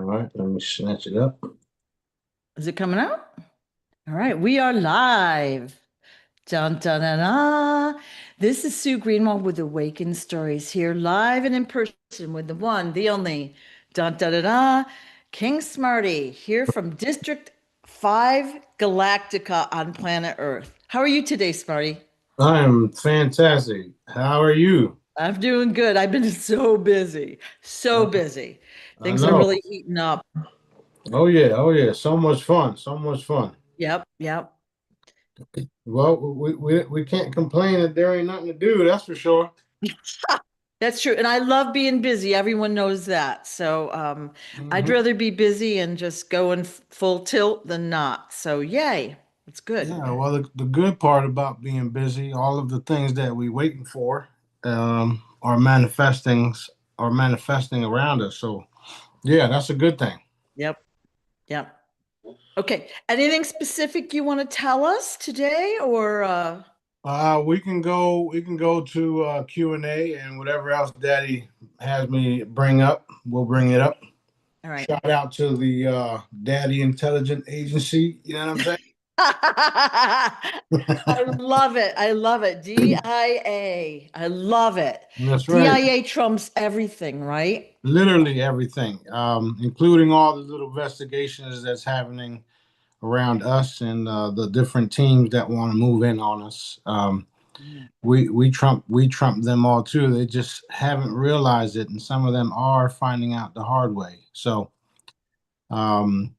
All right, let me snatch it up. Is it coming out? All right, we are live. Dun, dun, dun, dun. This is Sue Greenwald with Awakened Stories here, live and in person with the one, the only, dun, dun, dun, dun, King Smarty, here from District 5 Galactica on planet Earth. How are you today, Smarty? I am fantastic. How are you? I'm doing good. I've been so busy, so Uh, busy. I Things are know. really heating up. Oh yeah, oh yeah. So much fun, so much fun. Yep, yep. Well, we can't complain that there ain't nothing to do. That's for sure. That's true. And I love being busy. Everyone knows that. So I'd Hmm. rather be busy and just go in full tilt than not. So yay. It's good. Yeah. Well, the good part about being busy, all of the things that we waiting for, are manifesting around us. So yeah, that's a good thing. Yep. Yep. Okay. Anything specific you want to tell us today or We can go to Q&A and whatever else Daddy has me bring up, we'll bring it up. all right. Shout out to the Daddy Intelligent Agency. You know what I'm saying? I love it. I love it. DIA. I love it. That's right. DIA trumps everything, right? Literally everything, including all the little investigations that's happening around us and the different teams that want to move in on us. Yeah. We trump them all too. They just haven't realized it, and some of them are finding out the hard way. So um,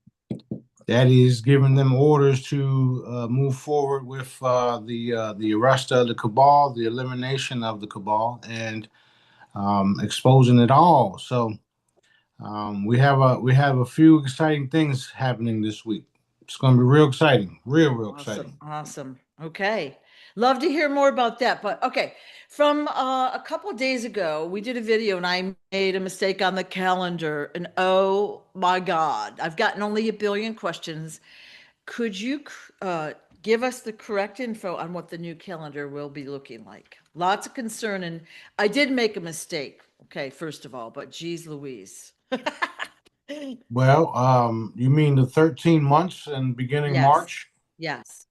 that is giving them orders to move forward with the arrest of the cabal, the elimination of the cabal, and exposing it all. So we have a few exciting things happening this week. It's going to be real exciting, real Awesome. exciting. Awesome. Okay. Love to hear more about that. But okay, from a couple of days ago, we did a video and I made a mistake on the calendar. And oh my God, I've gotten only a billion questions. Could you give us the correct info on what the new calendar will be looking like? Lots of concern. And I did make a mistake. Okay, first of all, but geez Louise. Well, you mean the 13 months and beginning Yes. March? Yes.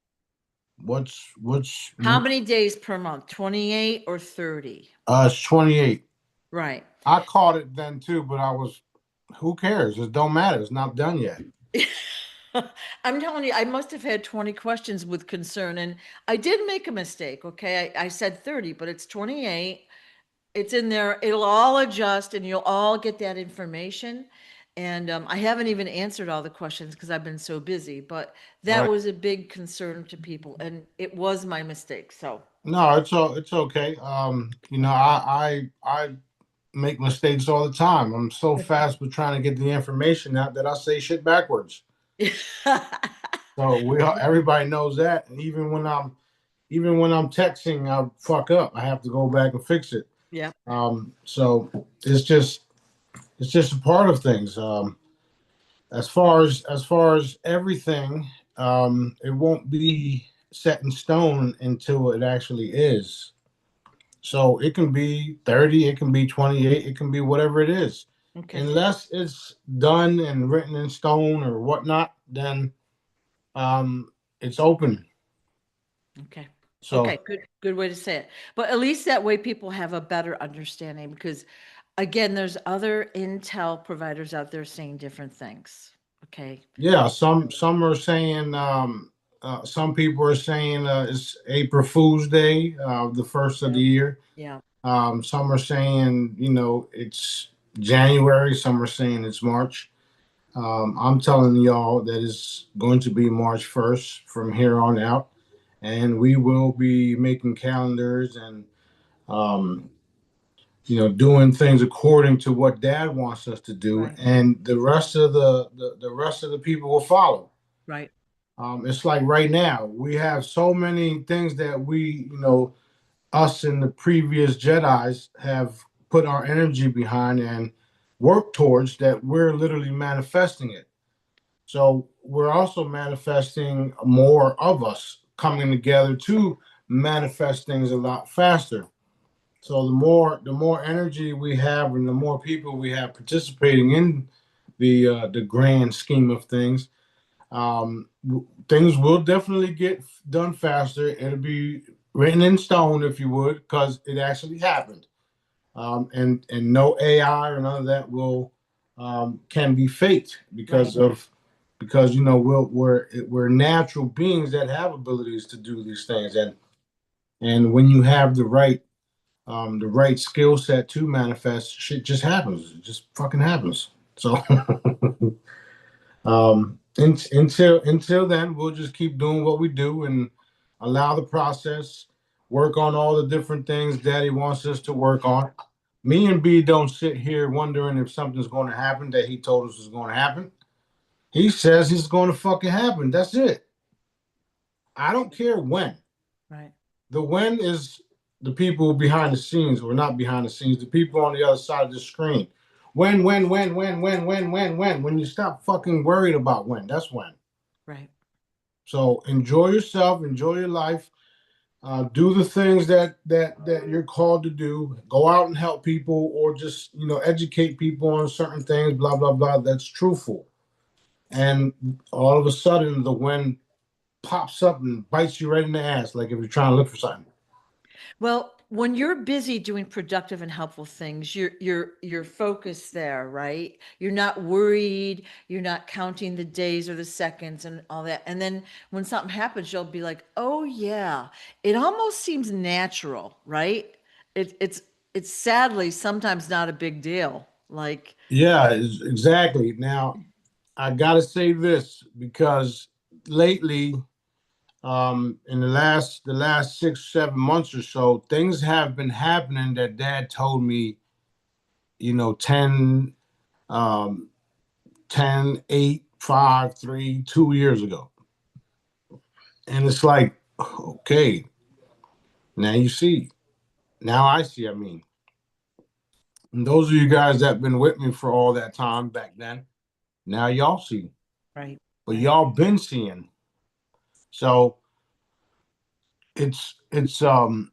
What's How many days per month? 28 or 30? it's 28. Right. I caught it then too, but who cares? It don't matter. It's not done yet. I'm telling you, I must have had 20 questions with concern, and I did make a mistake. Okay. I said 30, but it's 28. It's in there. It'll all adjust, and you'll all get that information. And I haven't even answered all the questions because I've been so busy, but that Right. was a big concern to people, and it was my mistake. So, No, it's okay. I make mistakes all the time. I'm so fast with trying to get the information out that I say shit backwards. So everybody knows that. And even when I'm texting, I fuck up. I have to go back and fix it. yeah. So it's just a part of things. As far as everything, it won't be set in stone until it actually is. So it can be 30, it can be 28, it can be whatever it is. Okay. Unless it's done and written in stone or whatnot, then it's open. Okay. So Okay, good way to say it. But at least that way people have a better understanding because again, there's other intel providers out there saying different things. Okay. yeah, some are saying some people are saying it's April Fool's Day, the first of Yeah. the year. Yeah. Some are saying, it's January. Some are saying it's March. I'm telling y'all that it's going to be March 1st from here on out. And we will be making calendars and, um, doing things according to what Dad wants us to do. Right. And the rest of the people will follow. Right. It's like right now, we have so many things that us and the previous Jedis have put our energy behind and worked towards that we're literally manifesting it. So we're also manifesting more of us coming together to manifest things a lot faster. So the more energy we have and the more people we have participating in the grand scheme of things. Things will definitely get done faster. It'll be written in stone, if you would, because it actually happened. And no AI or none of that will can be faked Right. because we're natural beings that have abilities to do these things, and when you have the right skill set to manifest, shit just happens. It just fucking happens. So until then, we'll just keep doing what we do and allow the process, work on all the different things Daddy wants us to work on. Me and B don't sit here wondering if something's going to happen that he told us is going to happen. He says it's going to fucking happen. That's it. I don't care when. Right. The when is the people behind the scenes, or not behind the scenes, the people on the other side of the screen. When. When you stop fucking worried about when, that's when. Right. So enjoy yourself, enjoy your life, do the things that you're called to do. Go out and help people, or just educate people on certain things. Blah blah blah. That's truthful. And all of a sudden, the wind pops up and bites you right in the ass, like if you're trying to look for something. Well, when you're busy doing productive and helpful things, you're focused there, right? You're not worried, you're not counting the days or the seconds and all that. And then when something happens, you'll be like, "Oh yeah." It almost seems natural, right? It's sadly sometimes not a big deal. Like, Yeah, exactly. Now I gotta say this because lately, in the last 6 7 months or so, things have been happening that Dad told me, 10, um, 10, 8, 5, 3, 2 years ago. And it's like, okay, now you see. Now I see, I mean. And those of you guys that been with me for all that time back then, now y'all see. right, But right, y'all been seeing. So it's it's um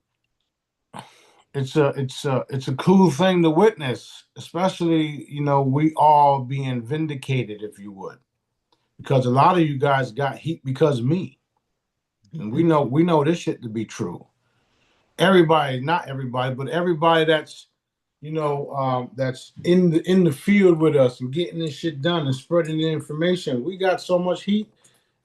it's a cool thing to witness, especially we all being vindicated, if you would, because a lot of you guys got heat because of me, and we know this shit to be true. Everybody, not everybody, but everybody that's in the field with us and getting this shit done and spreading the information. We got so much heat.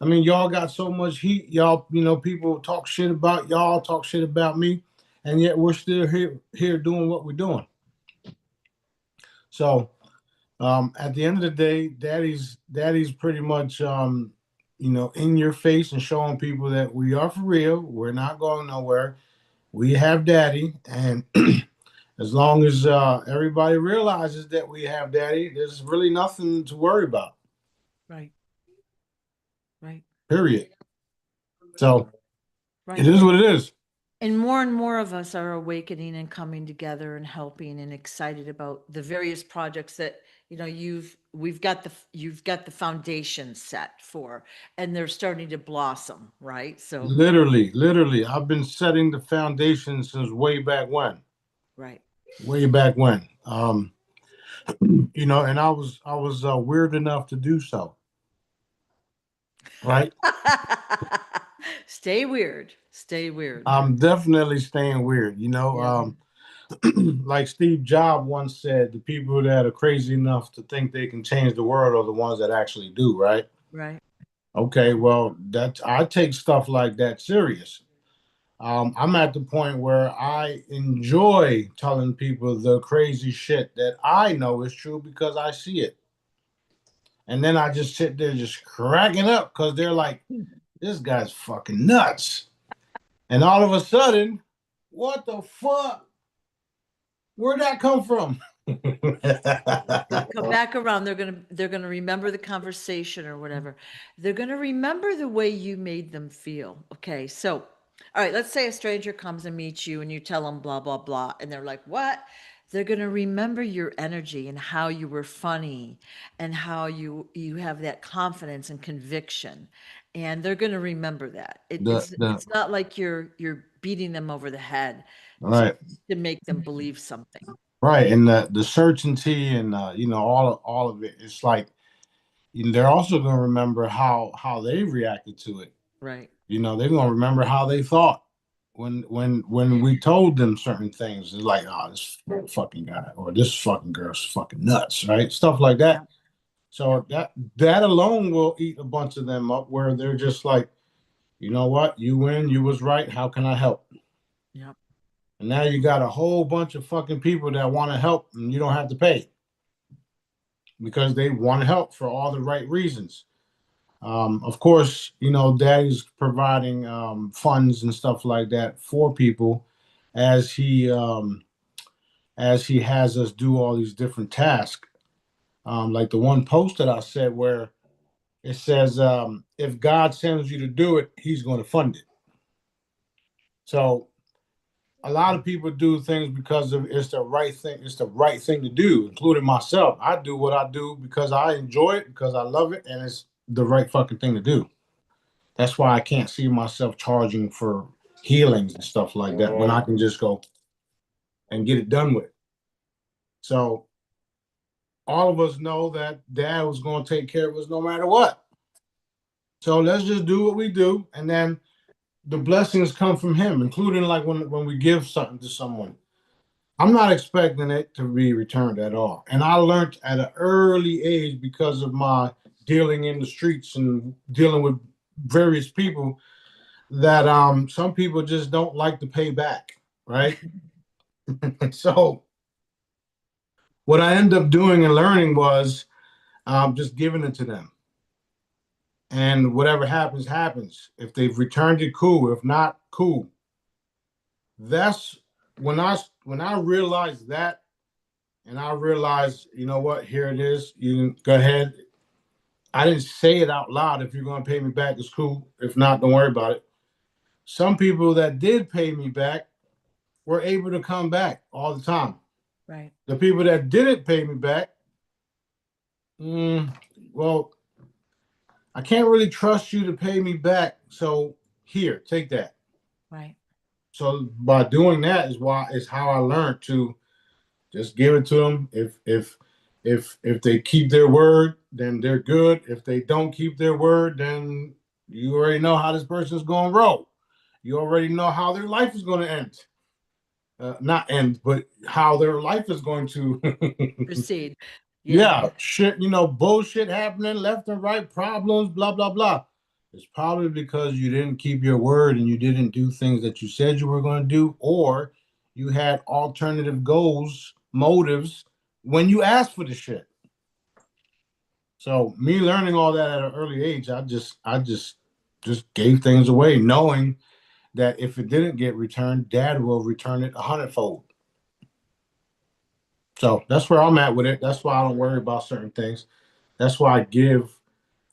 I mean, y'all got so much heat. Y'all, people talk shit about y'all, talk shit about me, and yet we're still here doing what we're doing. So, at the end of the day, daddy's pretty much in your face and showing people that we are for real. We're not going nowhere. We have daddy, and as long as everybody realizes that we have daddy, there's really nothing to worry about. right, right, Period. So it right. is what it is. And more of us are awakening and coming together and helping and excited about the various projects that, you've got the foundation set for, and they're starting to blossom, right? So, Literally, I've been setting the foundation since way back when. right. Way back when. And I was weird enough to do so. Right. Stay weird. Stay weird. I'm definitely staying weird. Yeah. Like Steve Jobs once said, the people that are crazy enough to think they can change the world are the ones that actually do, right? Right. Okay, well, I take stuff like that serious. I'm at the point where I enjoy telling people the crazy shit that I know is true because I see it. And then I just sit there just cracking up because they're like, this guy's fucking nuts. And all of a sudden, what the fuck? Where'd that come from? They'll come back around. They're gonna remember the conversation or whatever. They're gonna remember the way you made them feel. Okay, so all right, let's say a stranger comes and meets you and you tell them blah blah blah, and they're like, "What?" They're gonna remember your energy and how you were funny and how you have that confidence and conviction, and they're gonna remember that. It, the it's the it's not like you're beating them over the head all to right. to make them believe something. right, and the certainty and all of it. It's like they're also going to remember how they reacted to it. Right. They're going to remember how they thought when we told them certain things. It's like, oh, this fucking guy or this fucking girl's fucking nuts, right? Stuff like Yeah. that. Yeah. So that alone will eat a bunch of them up, where they're just like, you know what, you win, you was right. How can I help? Yeah. And now you got a whole bunch of fucking people that want to help, and you don't have to pay because they want to help for all the right reasons. Of course, Daddy's providing funds and stuff like that for people as he has us do all these different tasks. Like the one post that I said where it says, if God sends you to do it, He's going to fund it. So a lot of people do things because of it's the right thing. It's the right thing to do, including myself. I do what I do because I enjoy it, because I love it, and it's the right fucking thing to do. That's why I can't see myself charging for healings and stuff like that when I can just go and get it done with. So all of us know that Dad was going to take care of us no matter what. So let's just do what we do, and then the blessings come from Him, including like when we give something to someone. I'm not expecting it to be returned at all. And I learned at an early age, because of my dealing in the streets and dealing with various people, that some people just don't like to pay back, right? So what I ended up doing and learning was just giving it to them. And whatever happens, happens. If they've returned it, cool. If not, cool. That's when I realized that, and I realized, you know what, here it is. You can go ahead. I didn't say it out loud. If you're going to pay me back, it's cool. If not, don't worry about it. Some people that did pay me back were able to come back all the time. Right. The people that didn't pay me back, well, I can't really trust you to pay me back. So here, take that. Right. So by doing that is how I learned to just give it to them. If they keep their word, then they're good. If they don't keep their word, then you already know how this person's going to roll. You already know how their life is going to end. Not end, but how their life is going to Proceed. Yeah. yeah, shit, bullshit happening left and right, problems, blah, blah, blah. It's probably because you didn't keep your word and you didn't do things that you said you were going to do, or you had alternative goals, motives when you asked for the shit. So me learning all that at an early age, I just gave things away, knowing that if it didn't get returned, Dad will return it 100-fold. So that's where I'm at with it. That's why I don't worry about certain things. That's why I give.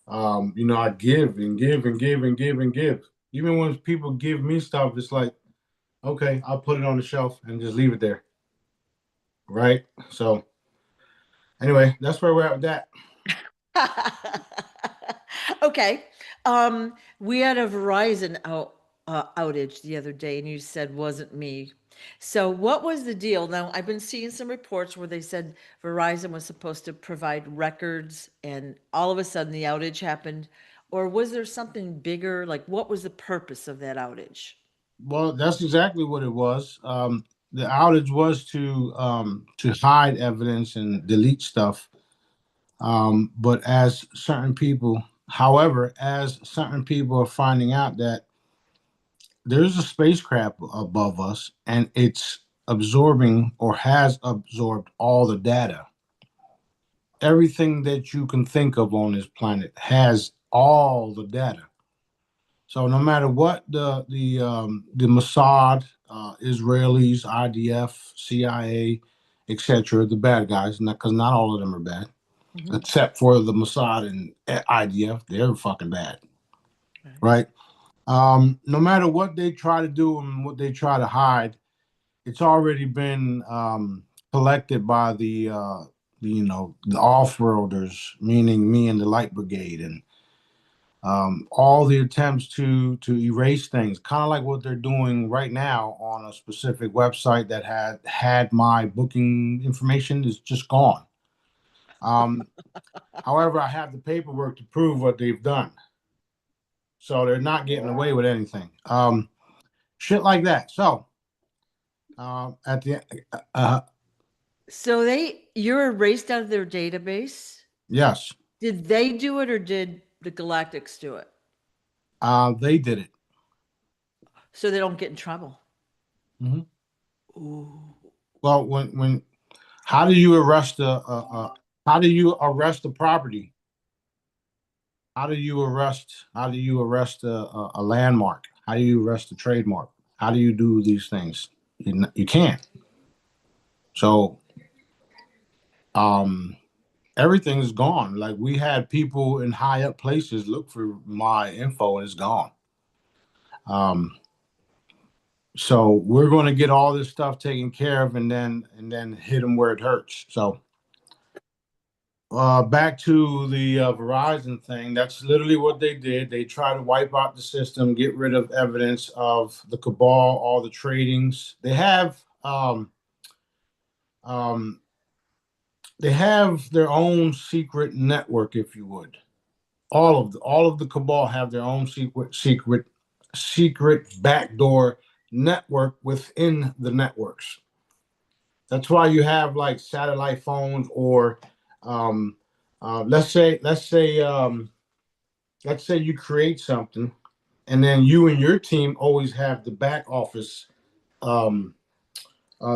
I give and give and give and give and give. Even when people give me stuff, it's like, okay, I'll put it on the shelf and just leave it there. Right? So anyway, that's where we're at with that. Okay. We had a Verizon outage the other day, and you said wasn't me. So what was the deal? Now, I've been seeing some reports where they said Verizon was supposed to provide records, and all of a sudden the outage happened. Or was there something bigger? Like, what was the purpose of that outage? Well, that's exactly what it was. The outage was to hide evidence and delete stuff. But as certain people are finding out that there's a spacecraft above us and it's absorbing or has absorbed all the data. Everything that you can think of on this planet has all the data. So no matter what the Mossad, Israelis, IDF, CIA, etc., the bad guys, because not all of them are bad, Mhm. except for the Mossad and IDF, they're fucking bad, Right. right? No matter what they try to do and what they try to hide, it's already been collected by the off-worlders, meaning me and the Light Brigade, and All the attempts to erase things, kind of like what they're doing right now on a specific website that had my booking information is just gone. Um, However, I have the paperwork to prove what they've done, so they're not getting away with anything. Shit like that. So at the uh, So you're erased out of their database. yes, Did they do it or did the Galactics do it? they did it. So they don't get in trouble. Mhm. Ooh. Well, when how do you arrest how do you arrest the property? How do you arrest a landmark? How do you arrest a trademark? How do you do these things? You can't. So um, everything is gone. Like we had people in high up places look for my info and it's gone. Um, so we're going to get all this stuff taken care of and then hit them where it hurts. So back to the Verizon thing. That's literally what they did. They try to wipe out the system, get rid of evidence of the cabal, all the tradings. Um, they have their own secret network, if you would. All of the cabal have their own secret backdoor network within the networks. That's why you have like satellite phones or um, let's say you create something, and then you and your team always have um,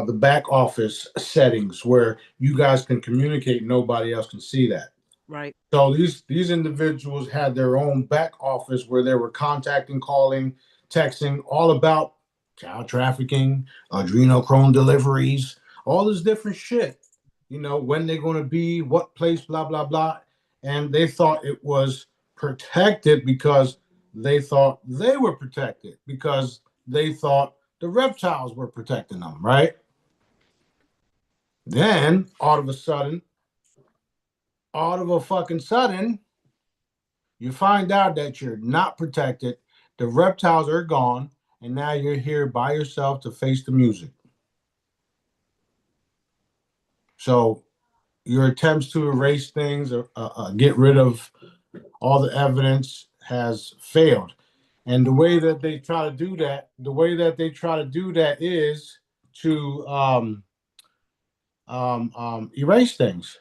the back office settings where you guys can communicate. Nobody else can see that. Right. So these individuals had their own back office where they were contacting, calling, texting, all about child trafficking, adrenochrome deliveries, all this different shit. When they're going to be, what place, blah blah blah, and they thought it was protected because they thought they were protected because they thought the reptiles were protecting them, right? Then all of a fucking sudden, you find out that you're not protected, the reptiles are gone, and now you're here by yourself to face the music. So your attempts to erase things or get rid of all the evidence has failed. And the way that they try to do that is to erase things.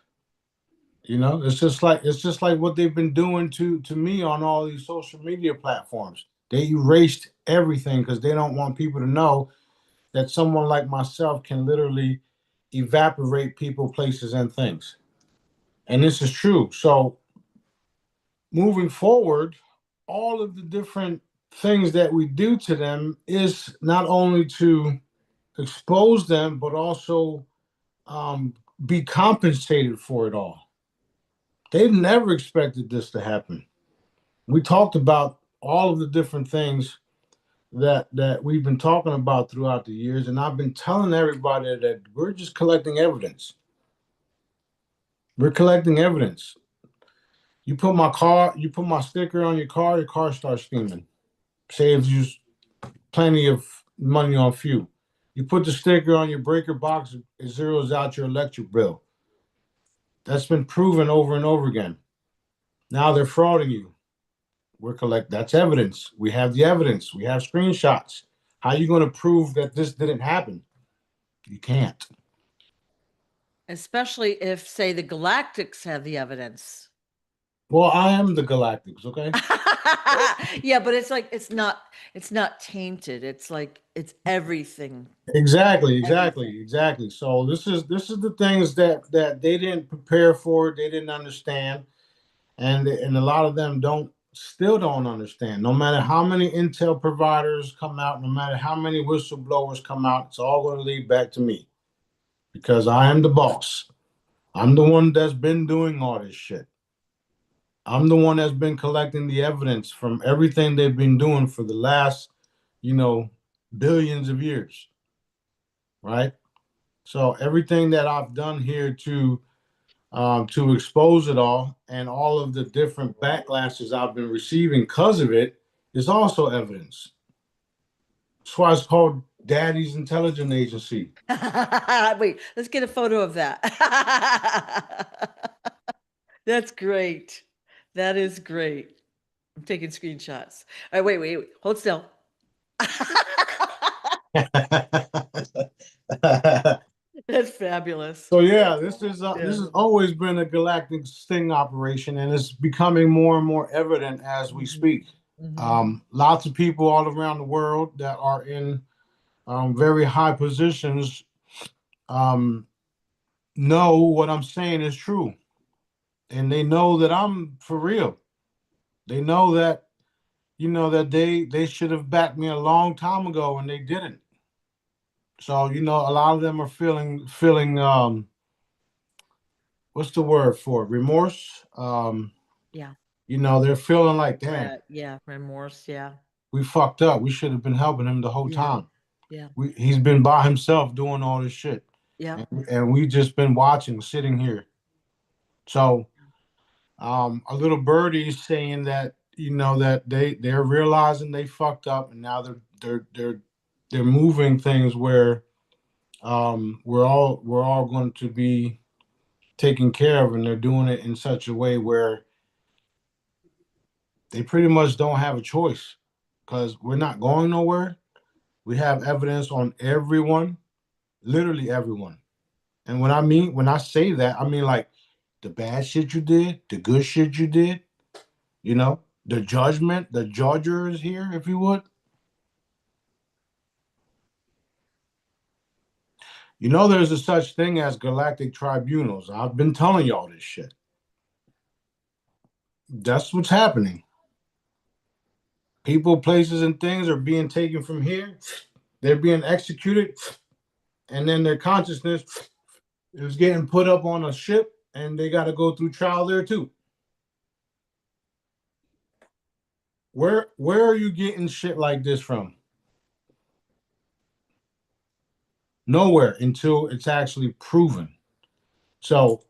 It's just like what they've been doing to me on all these social media platforms. They erased everything because they don't want people to know that someone like myself can literally evaporate people, places, and things. And this is true. So moving forward, all of the different things that we do to them is not only to expose them, but also um, be compensated for it all. They never expected this to happen. We talked about all of the different things that we've been talking about throughout the years, and I've been telling everybody that we're just collecting evidence. We're collecting evidence. You put my sticker on your car starts steaming. Saves you plenty of money on fuel. You put the sticker on your breaker box, it zeroes out your electric bill. That's been proven over and over again. Now they're frauding you. That's evidence. We have the evidence. We have screenshots. How are you going to prove that this didn't happen? You can't. Especially if, say, the Galactics have the evidence. Well, I am the Galactics, okay? Yeah, but it's not tainted. It's like it's everything. Exactly, Everything. exactly. So this is the things that they didn't prepare for, they didn't understand, and a lot of them still don't understand. No matter how many intel providers come out, no matter how many whistleblowers come out, it's all going to lead back to me because I am the boss. I'm the one that's been doing all this shit. I'm the one that's been collecting the evidence from everything they've been doing for the last, you know, billions of years, right? So everything that I've done here to to expose it all, and all of the different backlashes I've been receiving because of it is also evidence. That's why it's called Daddy's Intelligence Agency. Wait, let's get a photo of that. That's great. That is great. I'm taking screenshots. All right, wait. Hold still. That's fabulous. So yeah, this Yeah. has always been a galactic sting operation, and it's becoming more and more evident as we Mhm. speak. Mhm. Lots of people all around the world that are in very high positions um, know what I'm saying is true, and they know that I'm for real. They know that that they should have backed me a long time ago, and they didn't. So a lot of them are feeling what's the word for it? Remorse. Yeah. They're feeling like, damn, Regret. Yeah. Remorse. Yeah. we fucked up. We should have been helping him the whole Yeah. time. Yeah. He's been by himself doing all this shit, Yeah. and we just been watching, sitting here. So, a little birdie is saying that that they're realizing they fucked up, and now they're moving things where we're all going to be taken care of, and they're doing it in such a way where they pretty much don't have a choice because we're not going nowhere. We have evidence on everyone, literally everyone. And when I say that, I mean like the bad shit you did, the good shit you did, the judgment, the judger is here, if you would. There's a such thing as galactic tribunals. I've been telling y'all this shit. That's what's happening. People, places, and things are being taken from here. They're being executed, and then their consciousness is getting put up on a ship, and they got to go through trial there too. Where are you getting shit like this from? Nowhere until it's actually proven. So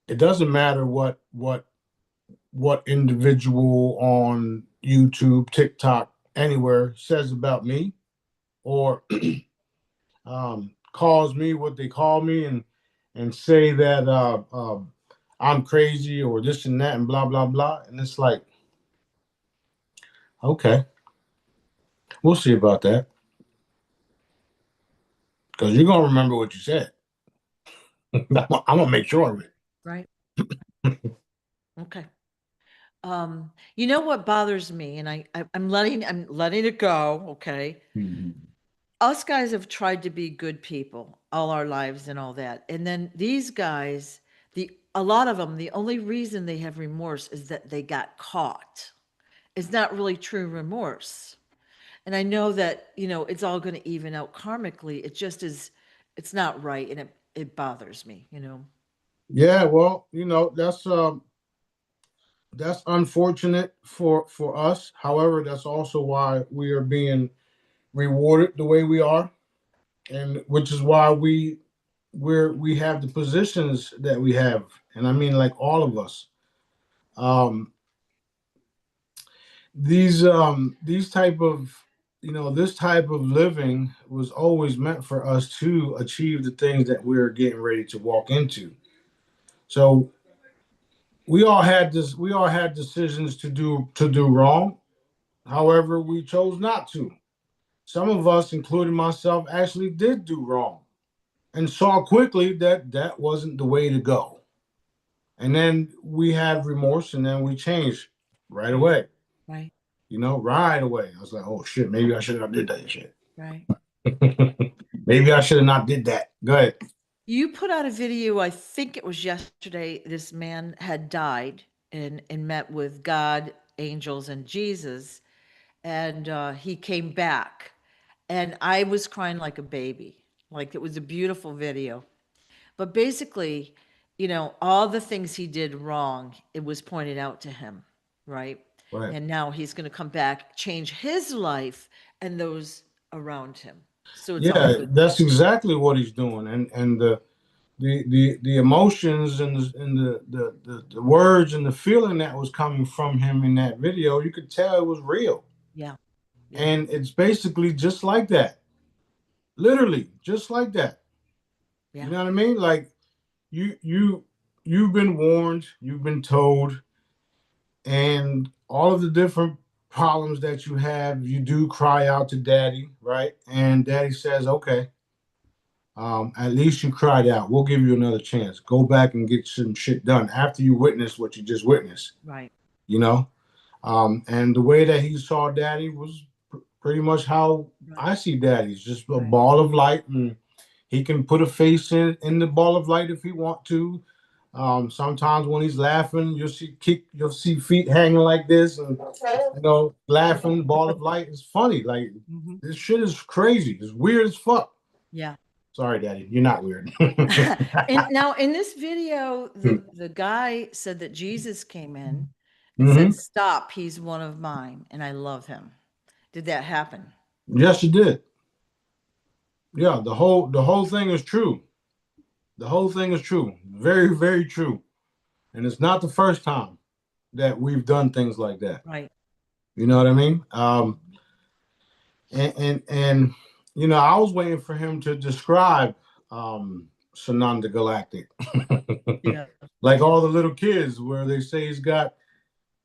it doesn't matter what individual on YouTube, TikTok, anywhere says about me, or calls me what they call me, and say that I'm crazy or this and that and blah blah blah. And it's like, okay, we'll see about that because you're gonna remember what you said. I'm gonna make sure Right. of it. Right. Okay. You know what bothers me, and I'm letting it go. Okay. Mhm. Us guys have tried to be good people all our lives and all that. And then these guys, a lot of them, the only reason they have remorse is that they got caught. It's not really true remorse. And I know that, it's all going to even out karmically. It just is, it's not right. And it bothers me. Yeah, well, that's unfortunate for us. However, that's also why we are being rewarded the way we are, and which is why we have the positions that we have. And I mean, like all of us. Um, these type of this type of living was always meant for us to achieve the things that we're getting ready to walk into. So we all had decisions to do wrong. However, we chose not to. Some of us, including myself, actually did do wrong and saw quickly that that wasn't the way to go. And then we had remorse, and then we changed right Right. away. Right. Right away. I was like, oh shit, maybe I should have not did that shit. Right. Maybe I should have not did that. Go ahead. You put out a video, I think it was yesterday. This man had died and met with God, angels, and Jesus, and he came back. And I was crying like a baby. Like it was a beautiful video. But basically, all the things he did wrong, it was pointed out to him, right? Right. And now he's going to come back, change his life and those around him. So it's all Yeah, good. that's exactly what he's doing. And the emotions and the words and the feeling that was coming from him in that video, you could tell it was real. Yeah. Yeah. And it's basically just like that. Literally, just like that. You Yeah. know what I mean? Like you've been warned, you've been told, and all of the different problems that you have, you do cry out to daddy, right? And daddy says, okay, at least you cried out. We'll give you another chance. Go back and get some shit done after you witness what you just witnessed, Right. you know? And the way that he saw daddy was pretty much how Right. I see daddy. He's just a Right. ball of light, and he can put a face in the ball of light if he want to. Sometimes when he's laughing, you'll see feet hanging like this, and laughing ball of light is funny. Like Hmm. this shit is crazy. It's weird as fuck. Yeah. Sorry, Daddy, you're not weird. And now in this video, the guy said that Jesus came in and Hmm. said, "Stop, he's one of mine, and I love him." Did that happen? Yes, you did. Yeah, the whole thing is true. The whole thing is true. Very, very true. And it's not the first time that we've done things like that. Right. You know what I mean? And I was waiting for him to describe Sananda Galactic. Yeah. Like all the little kids where they say he's got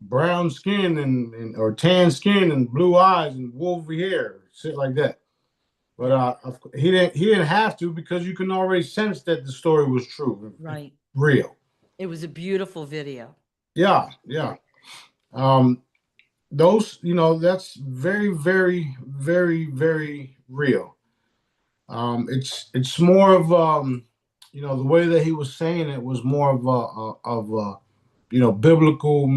brown skin and or tan skin and blue eyes and wolfy hair, shit like that. But Yeah. he didn't have to, because you can already sense that the story was true, Right. real. It was a beautiful video. Yeah, yeah. Um, those, that's very, very, very, very real. It's more of the way that he was saying it was more of a biblical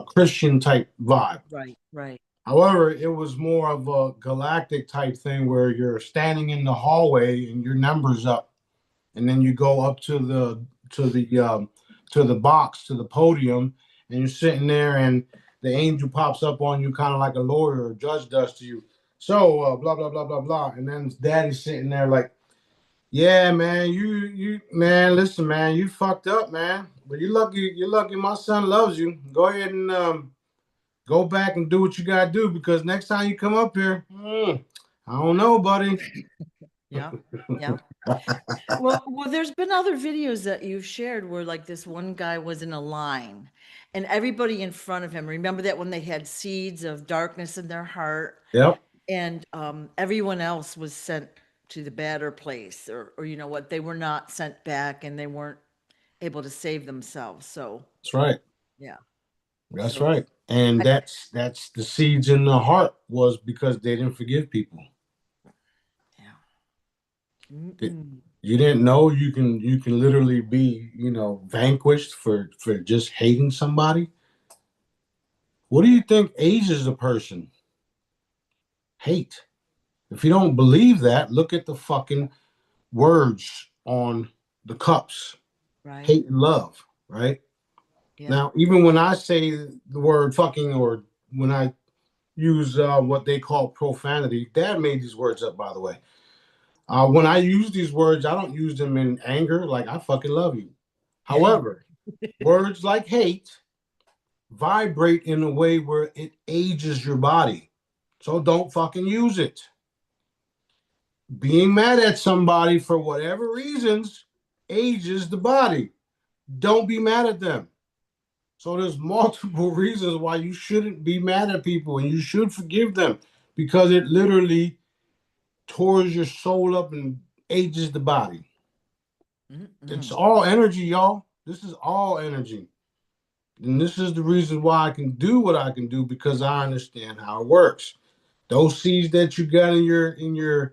Christian type vibe. Right. Right. However, it was more of a galactic type thing where you're standing in the hallway and your number's up, and then you go up to the box, to the podium, and you're sitting there, and the angel pops up on you, kind of like a lawyer or judge does to you. So blah blah blah blah blah, and then Daddy's sitting there like, yeah, man, you man, listen, man, you fucked up, man, but you're lucky. My son loves you. Go ahead and go back and do what you gotta do, because next time you come up here, I don't know, buddy. Yeah. Yeah. Well, there's been other videos that you've shared where like this one guy was in a line and everybody in front of him, remember that when they had seeds of darkness in their heart Yep, and everyone else was sent to the better place or you know what, they were not sent back and they weren't able to save themselves. So, that's right. yeah. That's So, right. And I, that's the seeds in the heart, was because they didn't forgive people. yeah. It- Mm-mm. you didn't know you can literally be, vanquished for just hating somebody. What do you think ages a person? Hate. If you don't believe that, look at the fucking words on the cups. Right. Hate and love, right? Yeah. Now, even when I say the word fucking, or when I use what they call profanity, Dad made these words up, by the way. When I use these words, I don't use them in anger, like I fucking love you. However, words like hate vibrate in a way where it ages your body. So don't fucking use it. Being mad at somebody for whatever reasons ages the body. Don't be mad at them. So there's multiple reasons why you shouldn't be mad at people, and you should forgive them, because it literally tours your soul up and ages the body. It's Mm-mm. all energy, y'all. This is all energy. And this is the reason why I can do what I can do, because I understand how it works. Those seeds that you got in your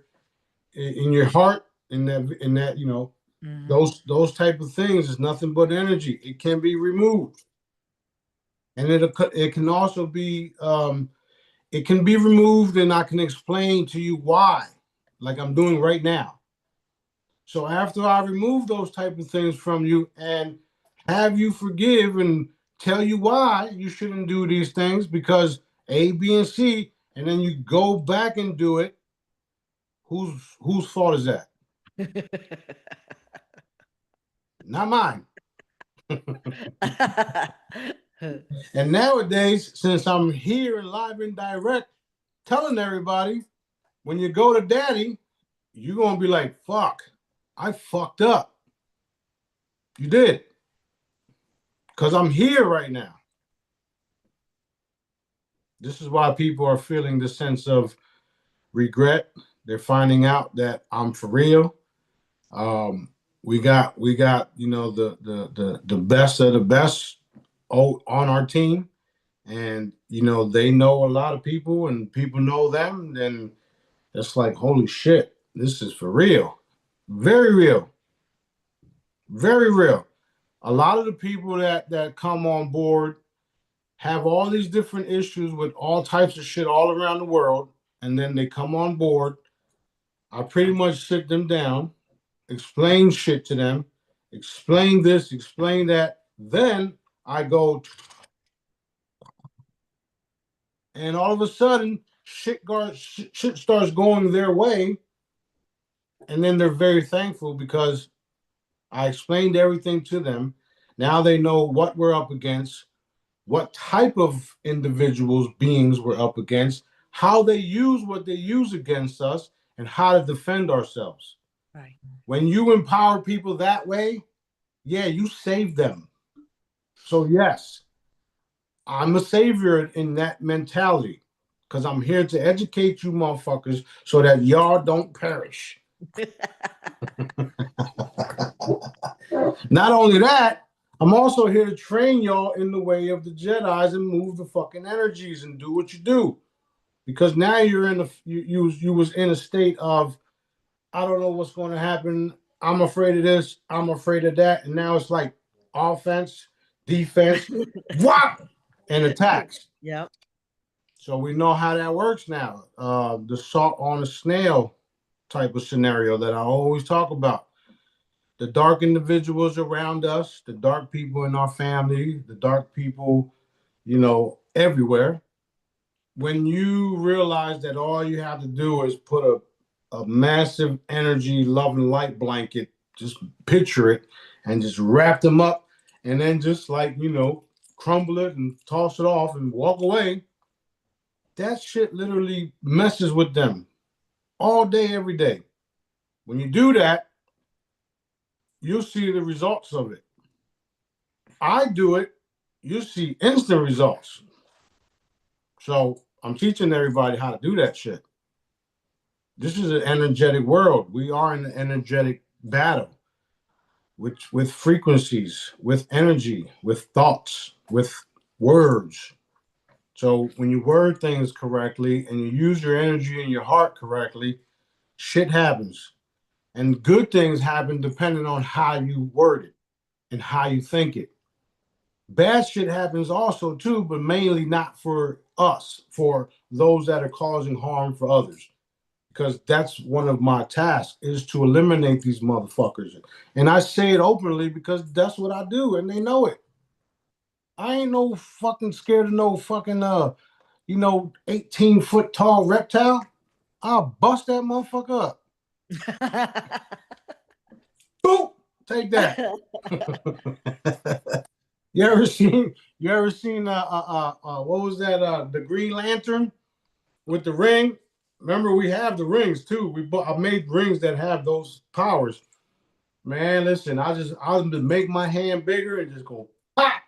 heart, in that Mm-hmm. those type of things is nothing but energy. It can be removed, and it can also be it can be removed, and I can explain to you why, like I'm doing right now. So after I remove those type of things from you and have you forgive and tell you why you shouldn't do these things, because A, B, and C, and then you go back and do it, whose fault is that? not mine. And nowadays, since I'm here and live and direct, telling everybody, when you go to daddy, you're going to be like, fuck, I fucked up. You did. Because I'm here right now. This is why people are feeling the sense of regret. They're finding out that I'm for real. We got the best of the best on our team, and they know a lot of people, and people know them. Then it's like, holy shit, this is for real, very real, very real. A lot of the people that come on board have all these different issues with all types of shit all around the world, and then they come on board. I pretty much sit them down, explain shit to them, explain this, explain that. Then I go, and all of a sudden, shit starts going their way, and then they're very thankful because I explained everything to them. Now they know what we're up against, what type of individuals, beings we're up against, how they use what they use against us, and how to defend ourselves. Right. When you empower people that way, yeah, you save them. So yes, I'm a savior in that mentality because I'm here to educate you motherfuckers so that y'all don't perish. Not only that, I'm also here to train y'all in the way of the Jedis and move the fucking energies and do what you do. Because now you're in you was in a state of, I don't know what's going to happen. I'm afraid of this. I'm afraid of that. And now it's like offense, defense, what, and attacks. Yep. So we know how that works now. The salt on a snail type of scenario that I always talk about. The dark individuals around us, the dark people in our family, the dark people, everywhere. When you realize that all you have to do is put a massive energy, love, and light blanket, just picture it, and just wrap them up, and then just crumble it and toss it off and walk away. That shit literally messes with them all day, every day. When you do that, you'll see the results of it. I do it, you'll see instant results. So I'm teaching everybody how to do that shit. This is an energetic world. We are in an energetic battle with frequencies, with energy, with thoughts, with words. So when you word things correctly and you use your energy and your heart correctly, shit happens. And good things happen depending on how you word it and how you think it. Bad shit happens also too, but mainly not for us, for those that are causing harm for others. Because that's one of my tasks, is to eliminate these motherfuckers. And I say it openly because that's what I do, and they know it. I ain't no fucking scared of no fucking 18-foot tall reptile. I'll bust that motherfucker up. Boop! Take that. You ever seen what was that, the Green Lantern with the ring? Remember, we have the rings too. I made rings that have those powers. Man, listen, I'll just make my hand bigger and just go pop,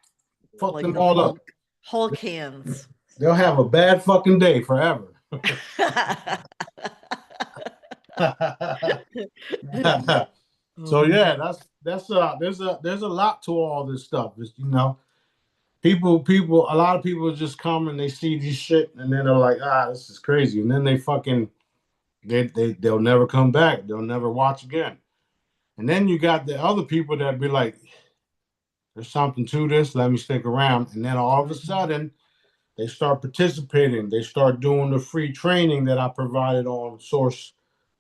fuck Like them the all up. Hulk hands. They'll have a bad fucking day forever. So yeah, there's a lot to all this stuff. It's, people, a lot of people just come and they see these shit and then they're like, this is crazy, and then they'll never come back. They'll never watch again. And then you got the other people that be like, there's something to this. Let me stick around. And then all of a sudden, they start participating. They start doing the free training that I provided on Source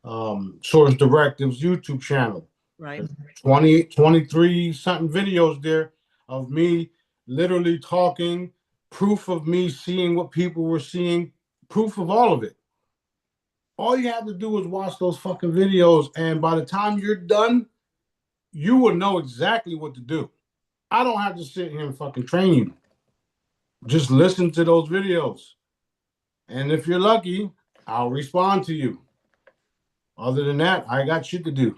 Directives YouTube channel. Right. 23 something videos there of me literally talking, proof of me seeing what people were seeing, proof of all of it. All you have to do is watch those fucking videos, and by the time you're done, you will know exactly what to do. I don't have to sit here and fucking train you. Just listen to those videos. And if you're lucky, I'll respond to you. Other than that, I got shit to do.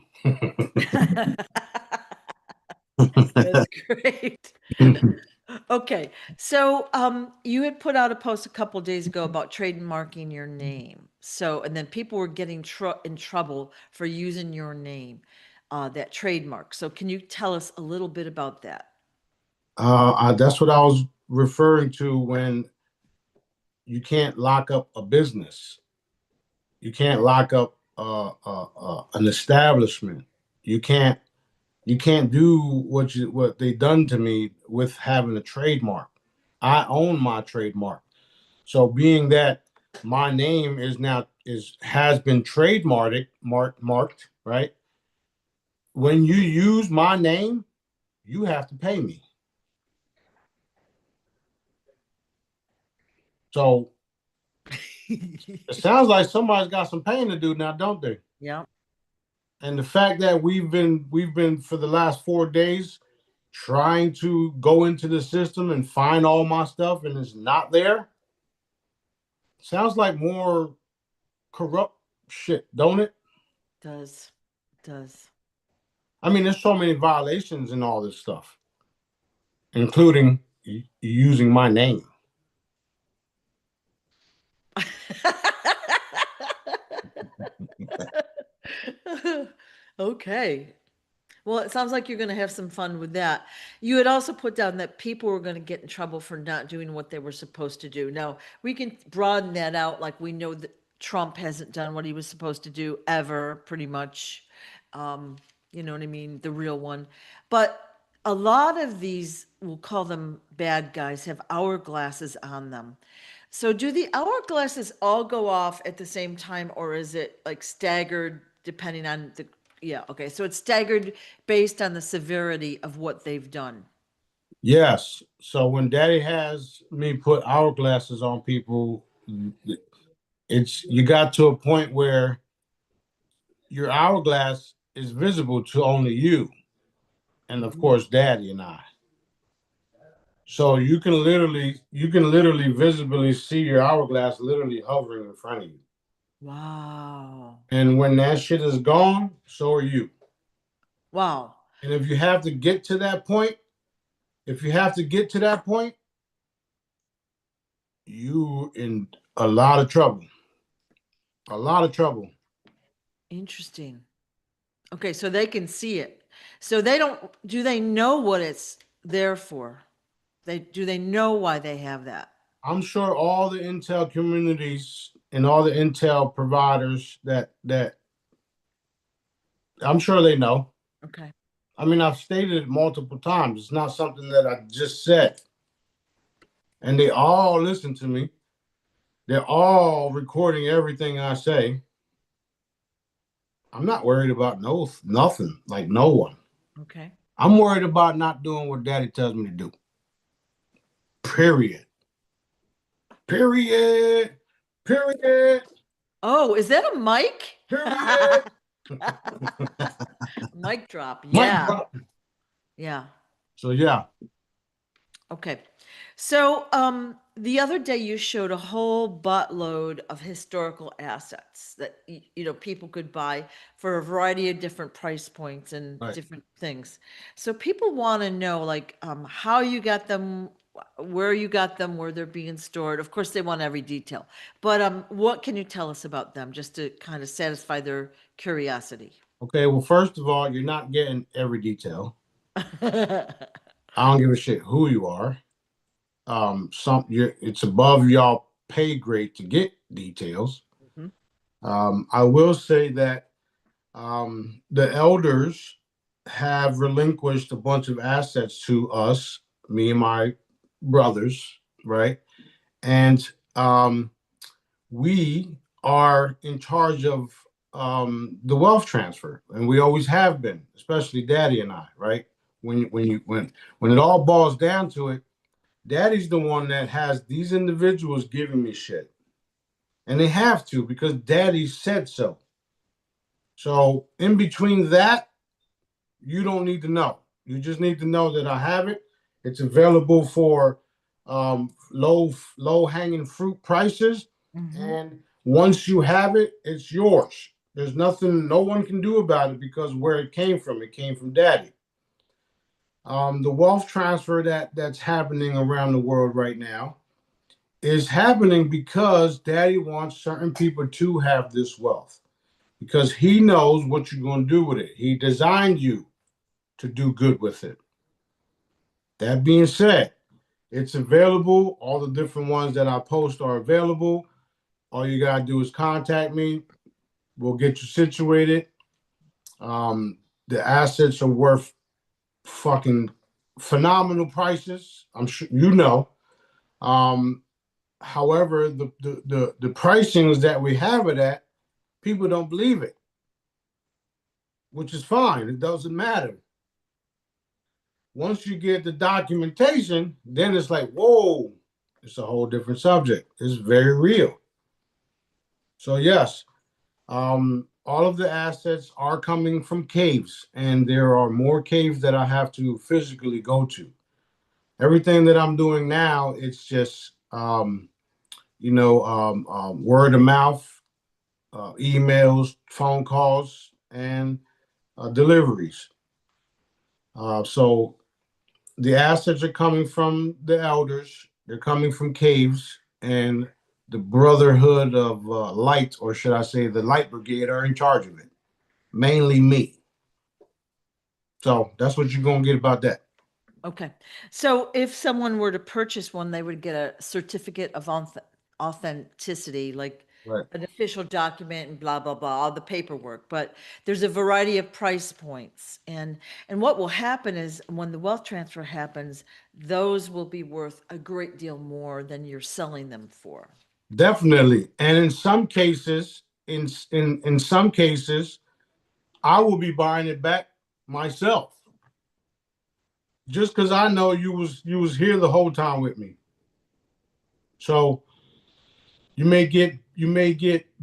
That's great. Okay, so you had put out a post a couple days ago about trademarking your name. So, and then people were getting in trouble for using your name, that trademark. So, can you tell us a little bit about that? That's what I was referring to when you can't lock up a business. You can't lock up an establishment. You can't do what they done to me with having a trademark. I own my trademark. So being that my name has been trademarked, marked, right? When you use my name, you have to pay me. So it sounds like somebody's got some paying to do now, don't they? Yeah. And the fact that we've been for the last 4 days trying to go into the system and find all my stuff and it's not there. Sounds like more corrupt shit, don't it? Does. Does. I mean, there's so many violations in all this stuff, including using my name. Okay. Well, it sounds like you're going to have some fun with that. You had also put down that people were going to get in trouble for not doing what they were supposed to do. Now, we can broaden that out. Like we know that Trump hasn't done what he was supposed to do ever, pretty much. You know what I mean? The real one. But a lot of these, we'll call them bad guys, have hourglasses on them. So do the hourglasses all go off at the same time, or is it like staggered depending on the, yeah, okay. So it's staggered based on the severity of what they've done. Yes. So when Daddy has me put hourglasses on people, it's you got to a point where your hourglass is visible to only you, and of Mhm. course, Daddy and I. So you can literally visibly see your hourglass literally hovering in front of you. Wow. And when that shit is gone, so are you. Wow. And if you have to get to that point, if you have to get to that point, you in a lot of trouble. A lot of trouble. Interesting. Okay, so they can see it. So they don't, do they know what it's there for? Do they know why they have that? I'm sure all the Intel communities and all the Intel providers that I'm sure they know. Okay. I mean, I've stated it multiple times. It's not something that I just said. And they all listen to me. They're all recording everything I say. I'm not worried about nothing, like no one. Okay. I'm worried about not doing what Daddy tells me to do. Period. Period. Period. Oh, is that a mic? Period. Mic drop. Mic Yeah. drop. Yeah. So yeah. Okay. So, the other day you showed a whole buttload of historical assets that you know people could buy for a variety of different price points and Right. different things. So people want to know like how you got them, where you got them, where they're being stored. Of course, they want every detail. But what can you tell us about them just to kind of satisfy their curiosity? Okay. Well, first of all, you're not getting every detail. I don't give a shit who you are. It's above y'all pay grade to get details. Mhm. I will say that the elders have relinquished a bunch of assets to us, me and my brothers, right? And we are in charge of the wealth transfer, and we always have been, especially Daddy and I, right? When it all boils down to it, Daddy's the one that has these individuals giving me shit, and they have to because Daddy said so. So in between that you don't need to know. You just need to know that I have it. It's available for low hanging fruit prices, Hmm. and once you have it, it's yours. There's nothing no one can do about it because where it came from Daddy. The wealth transfer that's happening around the world right now is happening because Daddy wants certain people to have this wealth because he knows what you're going to do with it. He designed you to do good with it. That being said, it's available. All the different ones that I post are available. All you gotta do is contact me. We'll get you situated. The assets are worth fucking phenomenal prices. I'm sure you know. Um, However, the pricings that we have it at, people don't believe it, which is fine. It doesn't matter. Once you get the documentation, then it's like, whoa, it's a whole different subject. It's very real. So yes, all of the assets are coming from caves, and there are more caves that I have to physically go to. Everything that I'm doing now, it's just word of mouth, emails, phone calls, and deliveries. So the assets are coming from the elders. They're coming from caves, and the Brotherhood of Light, or should I say, the Light Brigade, are in charge of it. Mainly me. So that's what you're gonna get about that. Okay. So if someone were to purchase one, they would get a certificate of authenticity, like Right. an official document and blah, blah, blah, all the paperwork. But there's a variety of price points. And what will happen is when the wealth transfer happens, those will be worth a great deal more than you're selling them for. Definitely. And in some cases, in some cases, I will be buying it back myself. Just because I know you was here the whole time with me. So you may get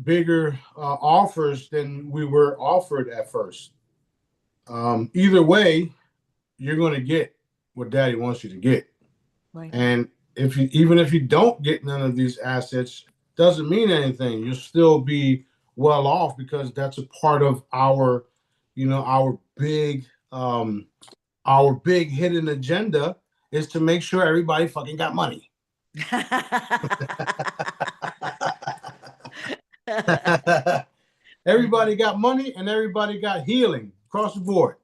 bigger offers than we were offered at first. Either way, you're going to get what Daddy wants you to get. Right. And if you don't get none of these assets, doesn't mean anything. You'll still be well off because that's a part of our, our big hidden agenda is to make sure everybody fucking got money. Everybody got money and everybody got healing across the board.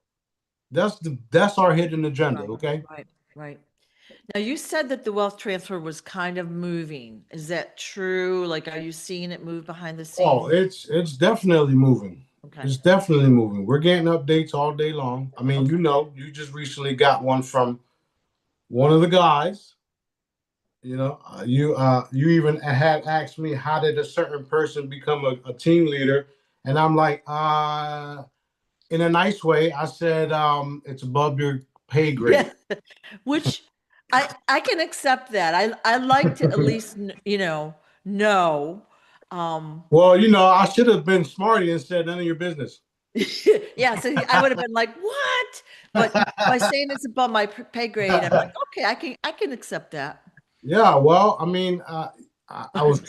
That's our hidden agenda, Right, okay? right, right. Now, you said that the wealth transfer was kind of moving. Is that true? Like, are you seeing it move behind the Oh, scenes? it's definitely moving. Okay, It's definitely moving. We're getting updates all day long. I mean, okay. you just recently got one from one of the guys. You even had asked me how did a certain person become a team leader, and I'm like, in a nice way, I said, it's above your pay grade. Yeah, which I can accept that. I like to at least know. Um, Well, I should have been Smarty and said none of your business. yeah, so I would have been like, "What?" But by saying it's above my pay grade, I'm like, "Okay, I can accept that." Yeah, well, I mean, I was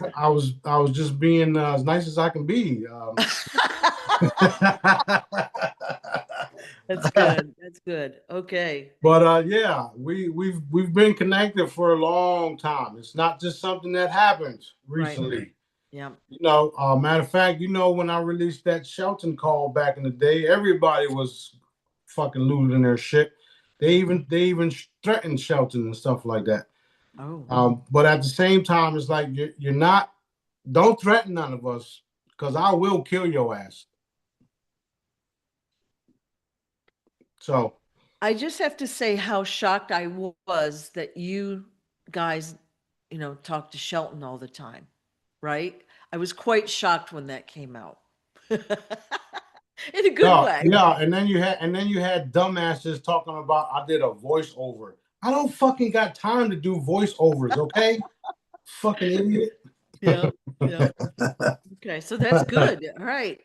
just being as nice as I can be. That's good. That's good. Okay. But yeah, we've been connected for a long time. It's not just something that happened Right. recently. Yeah. Matter of fact, when I released that Shelton call back in the day, everybody was fucking losing their shit. They even threatened Shelton and stuff like that. Oh. But at the same time, it's like you're not. Don't threaten none of us, because I will kill your ass. So I just have to say how shocked I was that you guys, talk to Shelton all the time, right? I was quite shocked when that came out. In a good yeah, way. yeah, and then you had dumbasses talking about I did a voiceover. I don't fucking got time to do voiceovers, okay? Fucking idiot. Yeah. Yeah. Okay, so that's good. All right.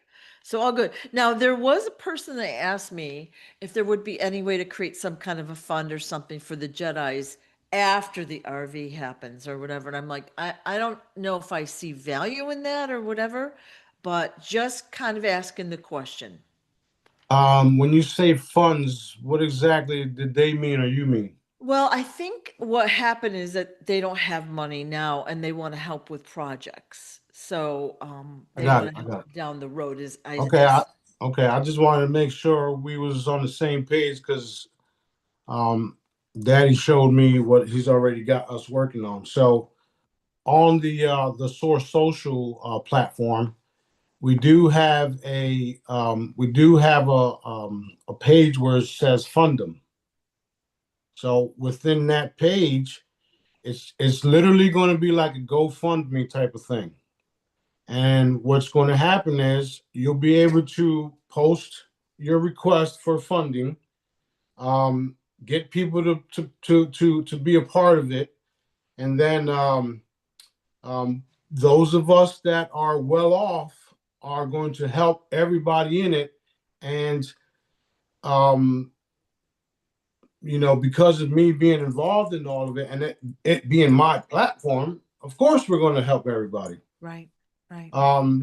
So all good. Now, there was a person that asked me if there would be any way to create some kind of a fund or something for the Jedis after the RV happens or whatever. And I'm like, I don't know if I see value in that or whatever, but just kind of asking the question. When you say funds, what exactly did they mean or you mean? Well, I think what happened is that they don't have money now and they want to help with projects. So I they got it. want to I help got it. down the road is Okay. Okay. I just wanted to make sure we was on the same page because um, Daddy showed me what he's already got us working on. So on the Source Social platform, we do have a page where it says fund them. So within that page, it's literally going to be like a GoFundMe type of thing. And what's going to happen is you'll be able to post your request for funding, um, get people to be a part of it, and then those of us that are well off are going to help everybody in it. And um, because of me being involved in all of it and it being my platform, of course we're going to help everybody. right, right.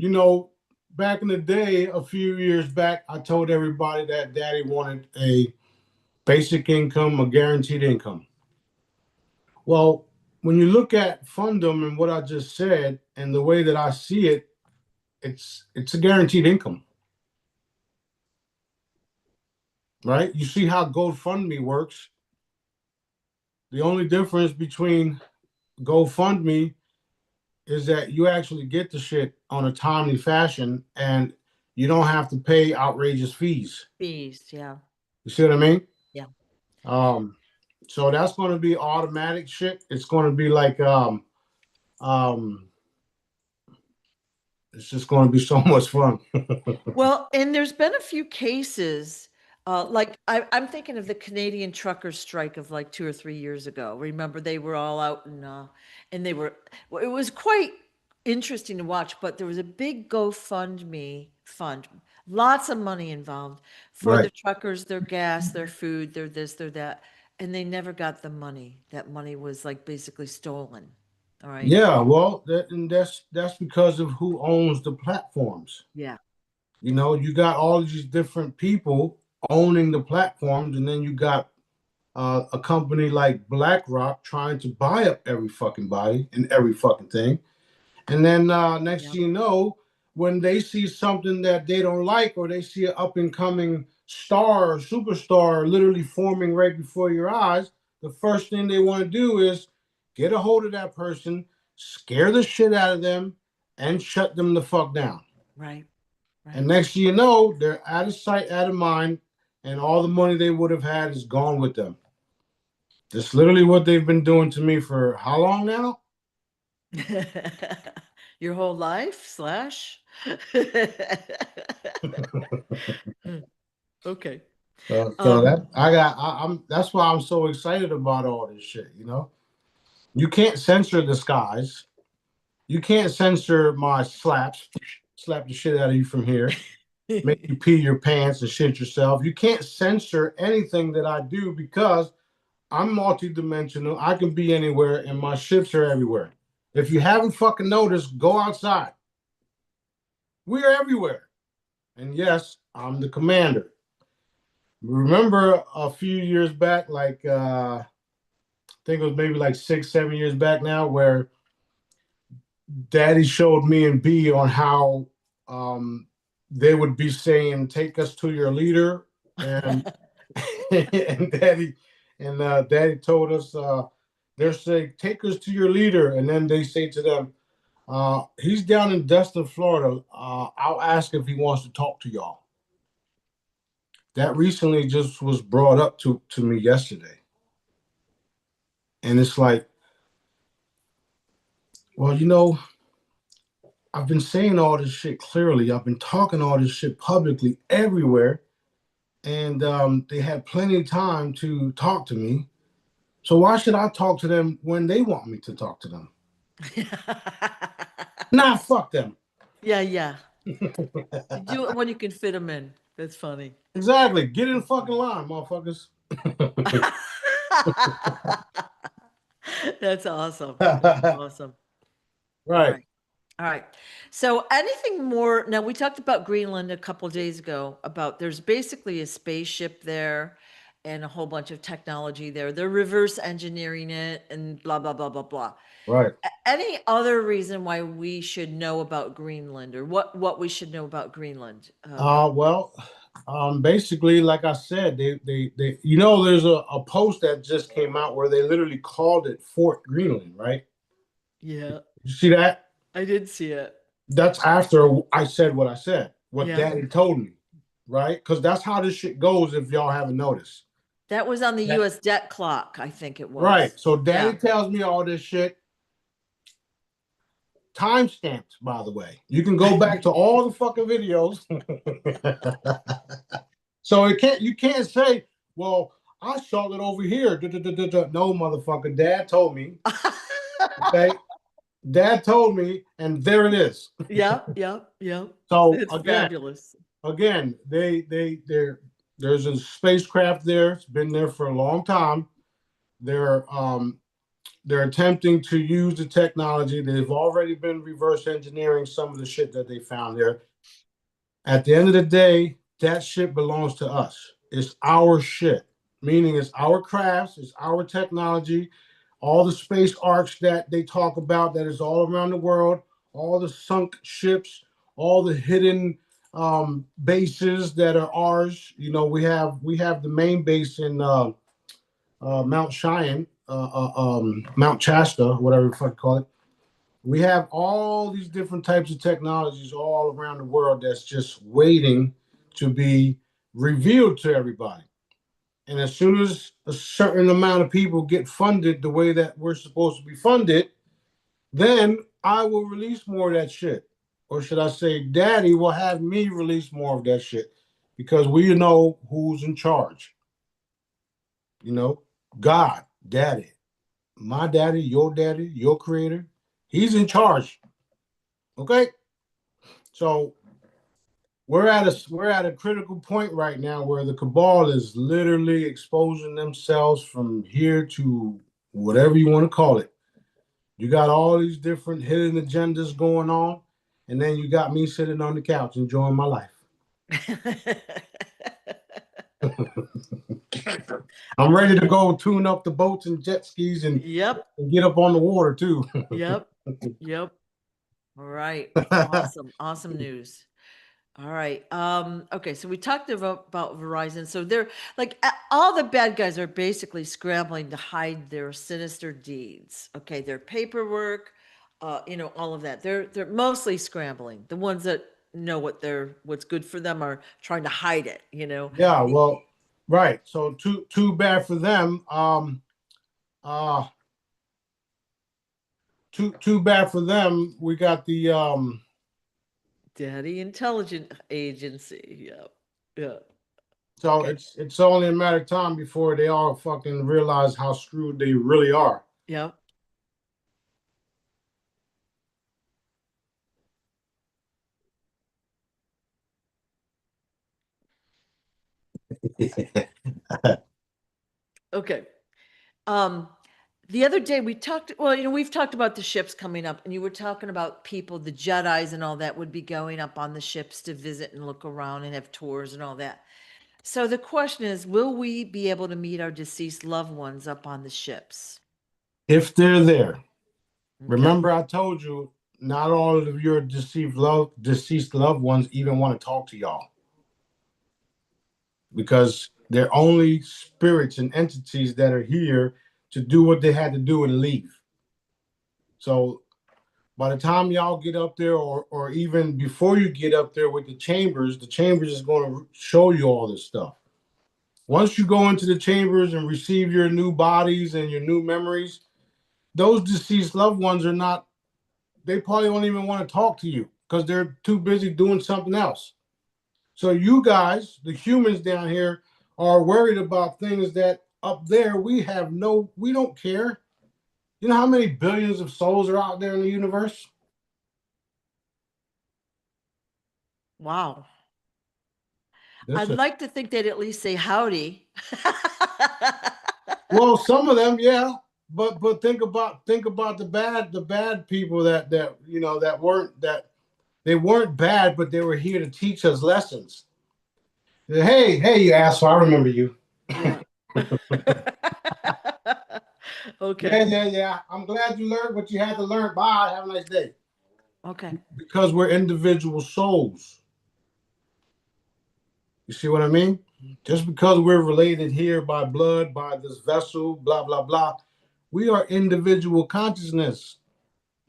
You know, back in the day, a few years back, I told everybody that Daddy wanted a basic income, a guaranteed income. Well, when you look at Fundum and what I just said and the way that I see it, it's a guaranteed income, right? You see how GoFundMe works. The only difference between GoFundMe is that you actually get the shit on a timely fashion and you don't have to pay outrageous fees. Fees, yeah, You see what I mean? yeah. Um, so that's going to be automatic shit. It's going to be like um, it's just going to be so much fun. Well, and there's been a few cases, like I'm thinking of the Canadian truckers strike of like 2 or 3 years ago. Remember, they were all out and they were, well, it was quite interesting to watch, but there was a big GoFundMe fund, lots of money involved for the Right. truckers, their gas, their food, their this, their that, and they never got the money. That money was like basically stolen. All right. Yeah, well, that's because of who owns the platforms. Yeah. You got all these different people owning the platforms, and then you got a company like BlackRock trying to buy up every fucking body and every fucking thing. And then next Yeah. thing you know, when they see something that they don't like, or they see an up and coming star or superstar literally forming right before your eyes, the first thing they want to do is get a hold of that person, scare the shit out of them, and shut them the fuck down. Right. And Right. next thing you know, they're out of sight, out of mind, and all the money they would have had is gone with them. That's literally what they've been doing to me for how long now? Your whole life slash? Okay. So Um, that I'm that's why I'm so excited about all this shit. You can't censor the skies. You can't censor my slaps, slap the shit out of you from here, make you pee your pants and shit yourself. You can't censor anything that I do because I'm multidimensional. I can be anywhere and my ships are everywhere. If you haven't fucking noticed, go outside. We are everywhere. And yes, I'm the commander. Remember a few years back, like I think it was maybe like 6, 7 years back now, where Daddy showed me and B on how they would be saying, "Take us to your leader," and and Daddy told us they're saying, "Take us to your leader," and then they say to them, "He's down in Destin, Florida. I'll ask if he wants to talk to y'all." That recently just was brought up to me yesterday, and it's like, well, I've been saying all this shit clearly. I've been talking all this shit publicly everywhere, and they had plenty of time to talk to me. So why should I talk to them when they want me to talk to them? Nah, fuck them. yeah, yeah. You do it when you can fit them in. That's funny. Exactly. Get in the fucking line, motherfuckers. That's awesome. That's awesome. All Right. right. All right. So anything more? Now we talked about Greenland a couple days ago about there's basically a spaceship there and a whole bunch of technology there. They're reverse engineering it and blah blah blah blah blah. Right. Any other reason why we should know about Greenland or what we should know about Greenland? Well, basically, like I said, they there's a post that just came out where they literally called it Fort Greenland, right? Yeah, You see that? I did see it. That's after I said what I said, what Yeah. Daddy told me, right? Because that's how this shit goes. If y'all haven't noticed, That was on the that, US debt clock, I think it right? was. So Daddy Yeah. tells me all this shit. Timestamps, by the way. You can go back to all the fucking videos. So you can't say, well, I saw it over here. No, motherfucker. Dad told me. Okay. Dad told me, and there it is. Yeah, yeah, yeah. So It's fabulous. again, there's a spacecraft there. It's been there for a long time. They're they're attempting to use the technology. They've already been reverse engineering some of the shit that they found there. At the end of the day, that shit belongs to us. It's our shit, meaning it's our crafts, it's our technology, all the space arcs that they talk about that is all around the world, all the sunk ships, all the hidden bases that are ours. We have the main base in Mount Cheyenne, Mount Shasta, whatever the fuck you call it. We have all these different types of technologies all around the world that's just waiting to be revealed to everybody. And as soon as a certain amount of people get funded the way that we're supposed to be funded, then I will release more of that shit. Or should I say, Daddy will have me release more of that shit because we know who's in charge. You know, God, Daddy, my daddy, your creator, he's in charge. Okay. So we're at a critical point right now where the cabal is literally exposing themselves from here to whatever you want to call it. You got all these different hidden agendas going on, and then you got me sitting on the couch enjoying my life. I'm ready to go tune up the boats and jet skis Yep, and get up on the water too. yep, yep. All right. Awesome. Awesome news. All right. Okay, so we talked about Verizon. So they're like all the bad guys are basically scrambling to hide their sinister deeds. Okay, their paperwork, all of that. They're mostly scrambling. The ones that know what's good for them are trying to hide it, Yeah, well, right. So too bad for them. Uh too bad for them. We got the Daddy Intelligent Agency. Yeah. Yeah. so Okay. it's only a matter of time before they all fucking realize how screwed they really are. Yeah. Okay. Um, the other day we talked, well, we've talked about the ships coming up, and you were talking about people, the Jedis and all that would be going up on the ships to visit and look around and have tours and all that. So the question is, will we be able to meet our deceased loved ones up on the ships? If they're there. Okay. Remember I told you not all of your deceased loved ones even want to talk to y'all because they're only spirits and entities that are here to do what they had to do and leave. So by the time y'all get up there, or even before you get up there with the chambers is going to show you all this stuff. Once you go into the chambers and receive your new bodies and your new memories, those deceased loved ones are not, they probably don't even want to talk to you because they're too busy doing something else. So you guys, the humans down here, are worried about things that up there we don't care. You know how many billions of souls are out there in the universe? Wow. That's I'd it. like to think they'd at least say howdy. Well, some of them, yeah. But think about the bad people that that they weren't bad, but they were here to teach us lessons. Hey, you asshole! I remember you. Yeah. Yeah, Okay. yeah, yeah. I'm glad you learned what you had to learn. Bye. Have a nice day. Okay. Because we're individual souls. You see what I mean? Just because we're related here by blood, by this vessel, blah, blah, blah, we are individual consciousness.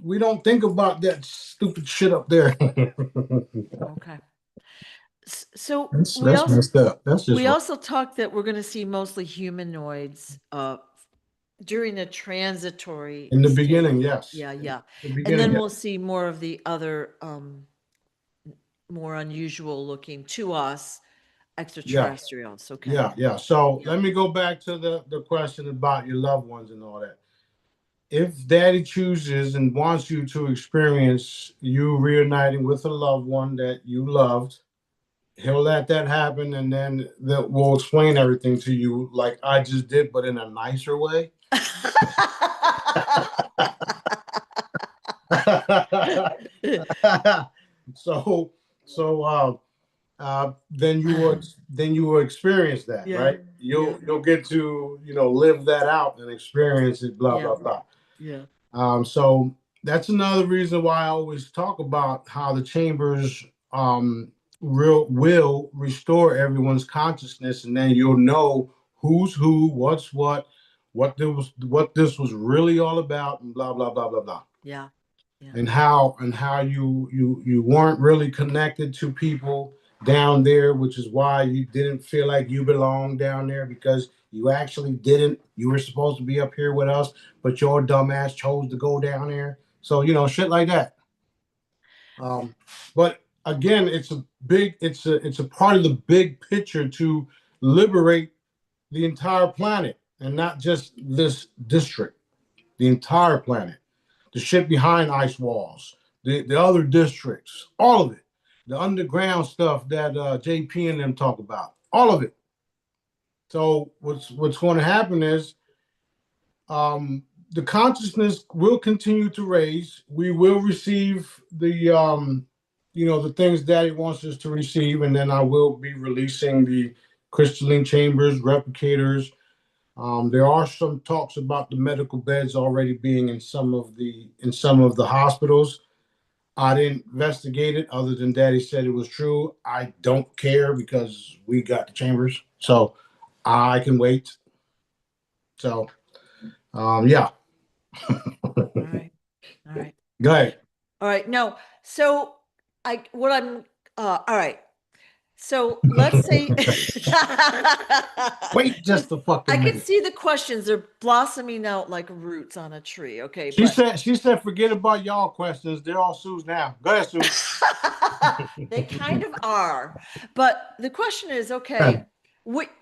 We don't think about that stupid shit up there. Okay. So That's messed up. That's just we wrong. also talked that we're going to see mostly humanoids during the transitory In the state. beginning, yes. Yeah, In yeah. the And beginning, then yes. we'll see more of the other more unusual looking to us Yeah, extraterrestrials. Okay. yeah, yeah. So Yeah. let me go back to the question about your loved ones and all that. If daddy chooses and wants you to experience you reuniting with a loved one that you loved, he'll let that happen, and then that will explain everything to you like I just did, but in a nicer way. so then you will experience that, Yeah, right? yeah, You'll get to live that out and experience it, blah yeah, blah blah. yeah, So that's another reason why I always talk about how the chambers will restore everyone's consciousness, and then you'll know who's who, what's what this was really all about, and blah blah blah blah blah. yeah, yeah, And how you weren't really connected to people down there, which is why you didn't feel like you belonged down there, because you actually didn't. You were supposed to be up here with us, but your dumbass chose to go down there. So shit like that. um, but again, it's a part of the big picture to liberate the entire planet, and not just this district, the entire planet, the shit behind ice walls, the other districts, all of it, the underground stuff that JP and them talk about, all of it. So what's going to happen is um, the consciousness will continue to raise. We will receive the things Daddy wants us to receive, and then I will be releasing the crystalline chambers, replicators. There are some talks about the medical beds already being in some of the hospitals. I didn't investigate it, other than Daddy said it was true. I don't care because we got the chambers, so I can wait. So, yeah. all right, all right, Go ahead. all right. No, so what I'm, all right. So let's say, Wait just a I fucking can minute. see the questions. They're blossoming out like roots on a tree. Okay, She but said, she said, forget about y'all questions. They're all Sue's now. Go ahead, Sue. they kind of are. But the question is, okay,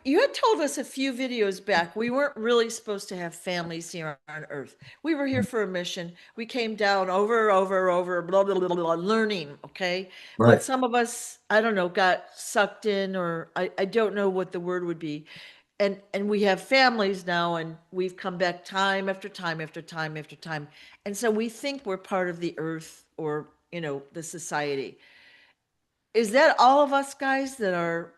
you had told us a few videos back we weren't really supposed to have families here on Earth. We were here for a mission. We came down over, blah, blah, blah, blah, blah, learning, okay? But Right. some of us, I don't know, got sucked in, or I don't know what the word would be. And we have families now, and we've come back time after time after time after time. And so we think we're part of the Earth, or, the society. Is that all of us guys that are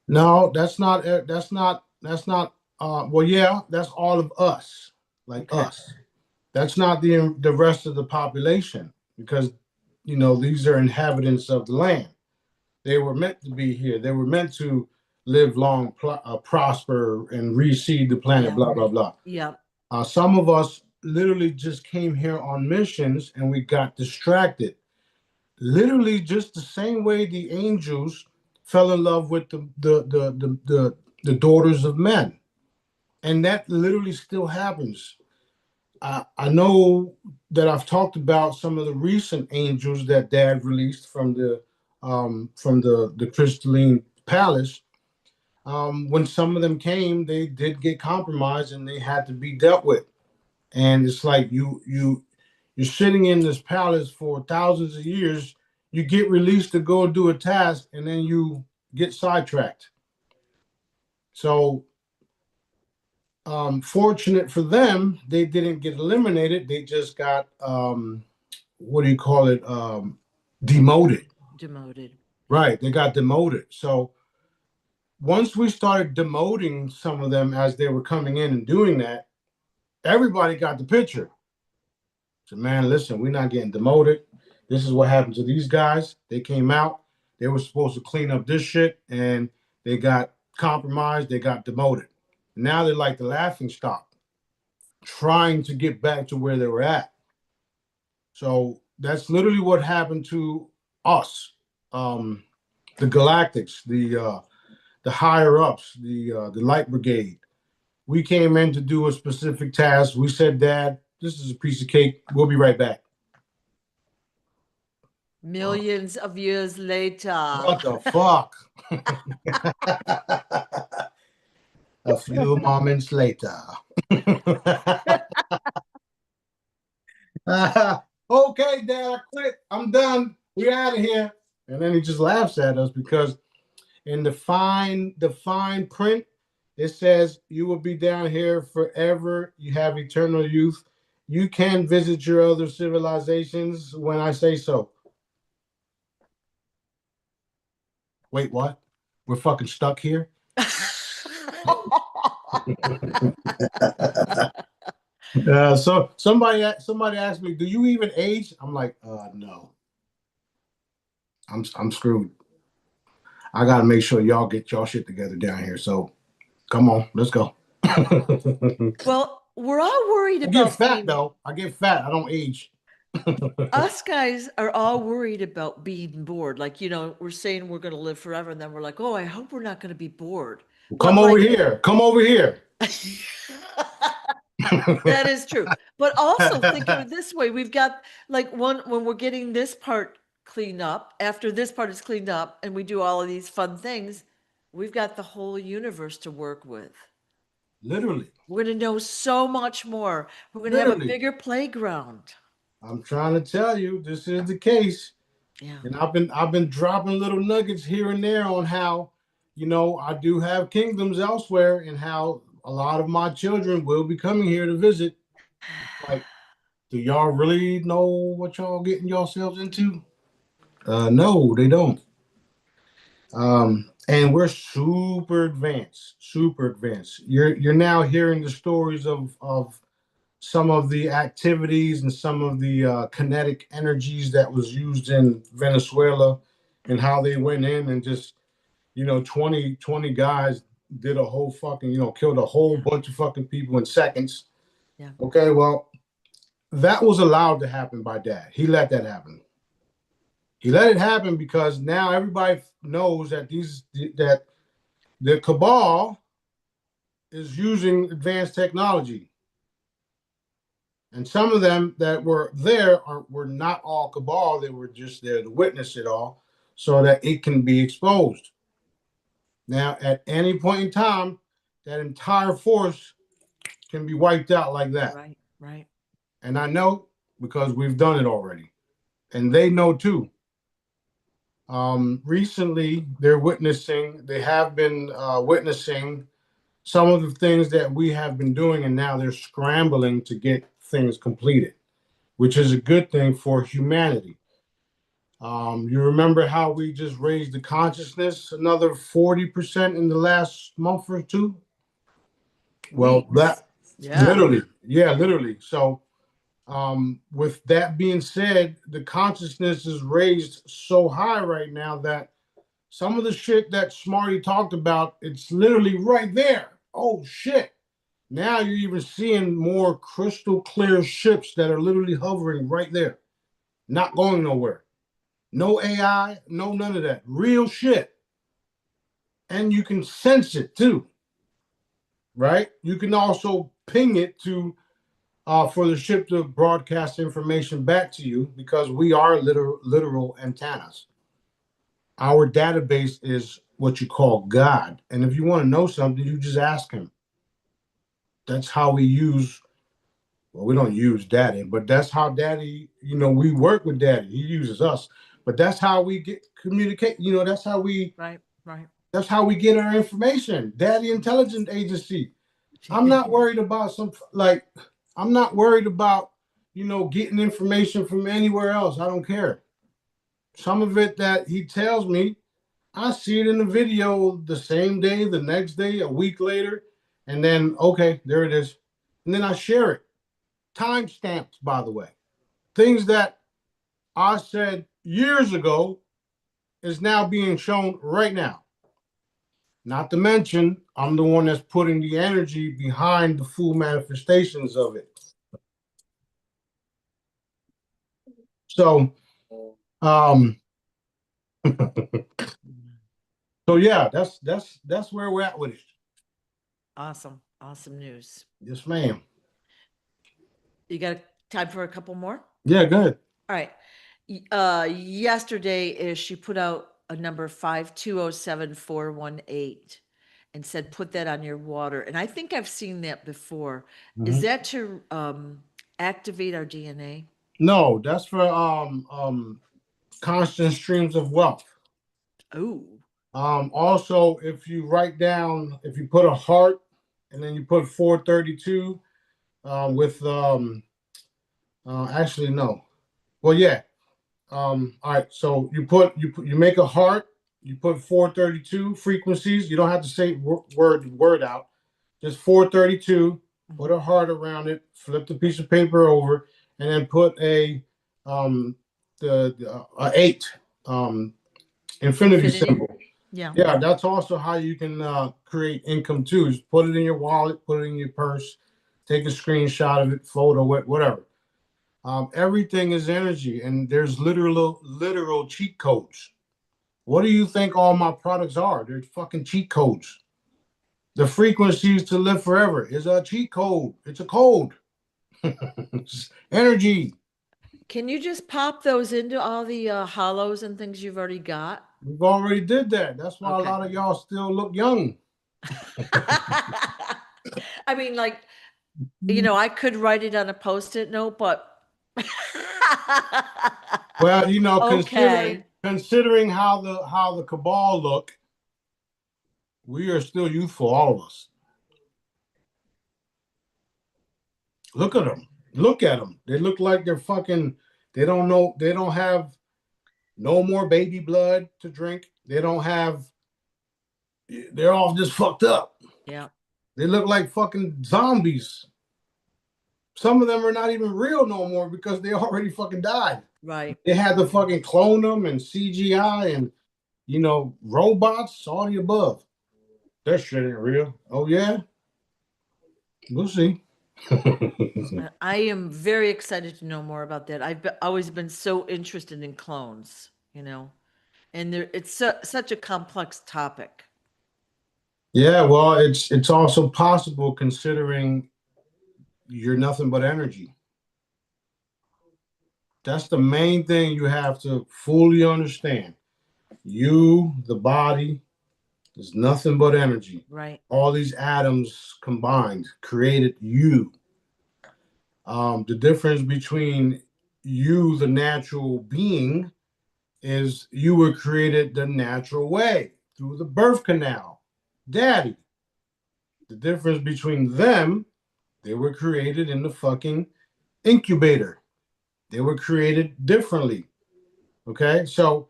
No, that's not. That's not. That's not. Well, yeah, that's all of us, like okay? us. That's not the rest of the population, because these are inhabitants of the land. They were meant to be here. They were meant to live long, prosper, and reseed the planet. Yeah, Blah blah blah. yeah, Some of us literally just came here on missions, and we got distracted. Literally, just the same way the angels fell in love with the daughters of men, and that literally still happens. I know that I've talked about some of the recent angels that Dad released from the crystalline palace. When some of them came, they did get compromised, and they had to be dealt with. And it's like you're sitting in this palace for thousands of years. you get released to go do a task, and then you get sidetracked. So, fortunate for them, they didn't get eliminated. They just got what do you call it? Demoted. Demoted. Right, they got demoted. So once we started demoting some of them as they were coming in and doing that, everybody got the picture. So, man, listen, we're not getting demoted. This is what happened to these guys. They came out. They were supposed to clean up this shit, and they got compromised. They got demoted. Now they're like the laughing stock, trying to get back to where they were at. So that's literally what happened to us, the Galactics, the higher ups, the Light Brigade. We came in to do a specific task. We said, "Dad, this is a piece of cake. We'll be right back." Millions of years later. What the fuck? A few moments later. Okay, Dad, I quit. I'm done. We're out of here. And then he just laughs at us because in the fine print, it says you will be down here forever. You have eternal youth. You can visit your other civilizations when I say so. Wait, what? We're fucking stuck here? So somebody asked me, "Do you even age?" I'm like, no. I'm screwed. I gotta make sure y'all get y'all shit together down here. So come on, let's go. Well, we're all worried I about get fat being, though. I get fat. I don't age. us guys are all worried about being bored. Like, we're saying we're going to live forever, and then we're like, oh, I hope we're not going to be bored. Come over here. Come over here. That is true. But also think of it this way. We've got like when we're getting this part cleaned up, after this part is cleaned up and we do all of these fun things, we've got the whole universe to work with. Literally. We're going to know so much more. We're going to have a bigger playground. I'm trying to tell you, this is the case. Yeah. And I've been dropping little nuggets here and there on how, I do have kingdoms elsewhere and how a lot of my children will be coming here to visit. Like, do y'all really know what y'all getting yourselves into? No, they don't. And we're super advanced, super advanced. You're now hearing the stories of some of the activities and some of the kinetic energies that was used in Venezuela and how they went in and just 20 guys did a whole fucking killed a whole bunch of fucking people in seconds. Yeah. Okay, well, that was allowed to happen by Dad. He let that happen. He let it happen because now everybody knows that that the cabal is using advanced technology. And some of them that were there were not all cabal. They were just there to witness it all so that it can be exposed. Now, at any point in time, that entire force can be wiped out like that. Right, right. And I know because we've done it already. And they know too. Recently, they have been witnessing some of the things that we have been doing, and now they're scrambling to get things completed, which is a good thing for humanity. You remember how we just raised the consciousness another 40% in the last month or two? Well, that literally. So, with that being said, the consciousness is raised so high right now that some of the shit that Smarty talked about, it's literally right there. Oh shit. Now you're even seeing more crystal clear ships that are literally hovering right there, not going nowhere. No AI, no none of that. Real shit. And you can sense it too, right? You can also ping it to for the ship to broadcast information back to you because we are literal antennas. Our database is what you call God. And if you want to know something, you just ask him. That's how we use, well, we don't use Daddy, but that's how Daddy, we work with Daddy. He uses us. But that's how we get communicate. That's how we Right, right. that's how we get our information. Daddy Intelligence Agency. I'm not worried about I'm not worried about, getting information from anywhere else. I don't care. Some of it that he tells me, I see it in the video the same day, the next day, a week later, and then okay, there it is. And then I share it. Time stamps, by the way. Things that I said years ago is now being shown right now. Not to mention, I'm the one that's putting the energy behind the full manifestations of it. So, um, so yeah, that's where we're at with it. Awesome. Awesome news. Yes, ma'am. You got time for a couple more? Yeah, good. All right. Yesterday she put out a number 5207418 and said, put that on your water. And I think I've seen that before. Is that to activate our DNA? No, that's for constant streams of wealth. Oh. Also, if you put a heart and then you put 432 with actually no. Well, yeah. All right. So you make a heart, you put 432 frequencies. You don't have to say word out. Just 432, put a heart around it, flip the piece of paper over, and then put a 8 infinity symbol. Yeah. Yeah, that's also how you can create income too. Just put it in your wallet, put it in your purse, take a screenshot of it, photo it, whatever. Everything is energy, and there's literal cheat codes. What do you think all my products are? They're fucking cheat codes. The frequencies to live forever is a cheat code. It's a code. Energy. Can you just pop those into all the hollows and things you've already got? We've already did that. That's why a lot of y'all still look young. I mean, like, I could write it on a Post-it note, but well, okay. considering how the cabal look, we are still youthful, all of us. Look at them. Look at them. They look like they're fucking. They don't know. They don't have no more baby blood to drink. They don't have. They're all just fucked up. Yeah. They look like fucking zombies. Some of them are not even real no more because they already fucking died. Right. They had to fucking clone them and CGI and, robots, all the above. That shit ain't real. Oh, yeah? We'll see. I am very excited to know more about that. I've always been so interested in clones, and it's such a complex topic. Yeah, well, it's also possible considering you're nothing but energy. That's the main thing you have to fully understand. You, the body, is nothing but energy. Right. All these atoms combined created you. The difference between you, the natural being, is you were created the natural way through the birth canal. Daddy. The difference between them, they were created in the fucking incubator. They were created differently. Okay? So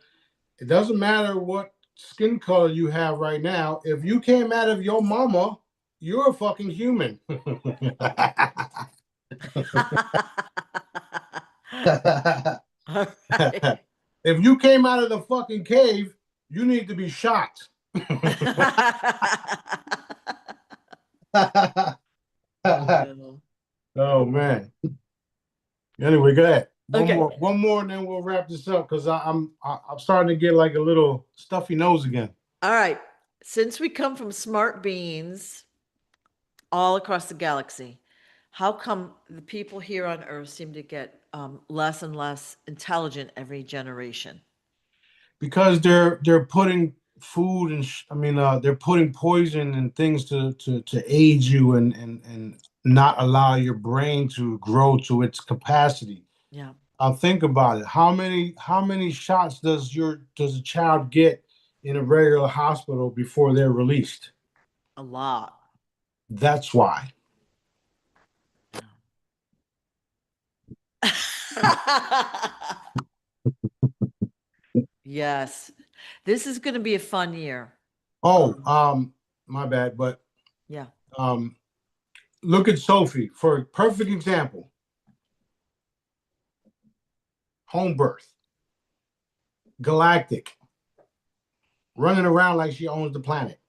it doesn't matter what skin color you have right now. If you came out of your mama, you're a fucking human. Right. If you came out of the fucking cave, you need to be shot. Oh man. Anyway, go ahead. One more, and then we'll wrap this up because I'm starting to get like a little stuffy nose again. All right. Since we come from smart beings all across the galaxy, how come the people here on Earth seem to get less and less intelligent every generation? Because they're putting food and they're putting poison and things to aid you and not allow your brain to grow to its capacity. Yeah. Think about it. How many shots does a child get in a regular hospital before they're released? A lot. That's why. Yes. This is going to be a fun year. Oh, my bad, but Yeah. um, look at Sophie for a perfect example. Home birth, Galactic, running around like she owns the planet,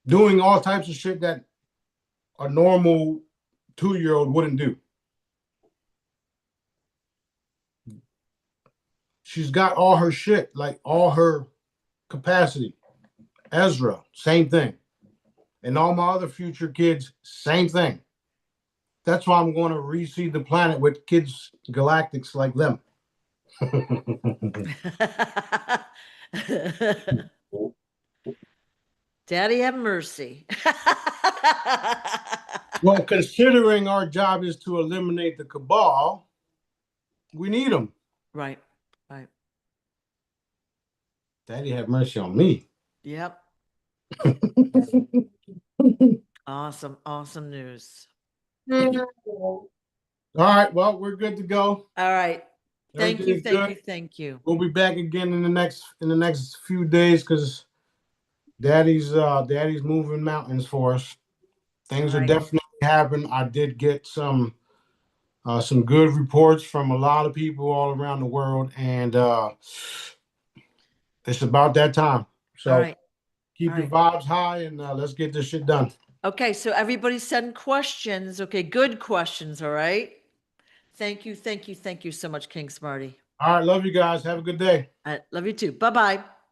doing all types of shit that a normal 2-year-old wouldn't do. She's got all her shit, like all her capacity. Ezra, same thing. And all my other future kids, same thing. That's why I'm going to reseed the planet with kids, galactics like them. Daddy have mercy. Well, considering our job is to eliminate the cabal, we need them. Right. Right. Daddy have mercy on me. Yep. Awesome. Awesome news. All right. Well, we're good to go. All right. Thank you. Everything's Thank good. you. Thank you. We'll be back again in the next few days because Daddy's moving mountains for us. Things All are right. definitely happening. I did get some good reports from a lot of people all around the world, and it's about that time. So All right. keep All your right. vibes high, and let's get this shit done. Okay. So everybody send questions. Okay. Good questions. All right. Thank you. Thank you. Thank you so much, King Smarty. All right, love you guys. Have a good day. I love you too. Bye-bye.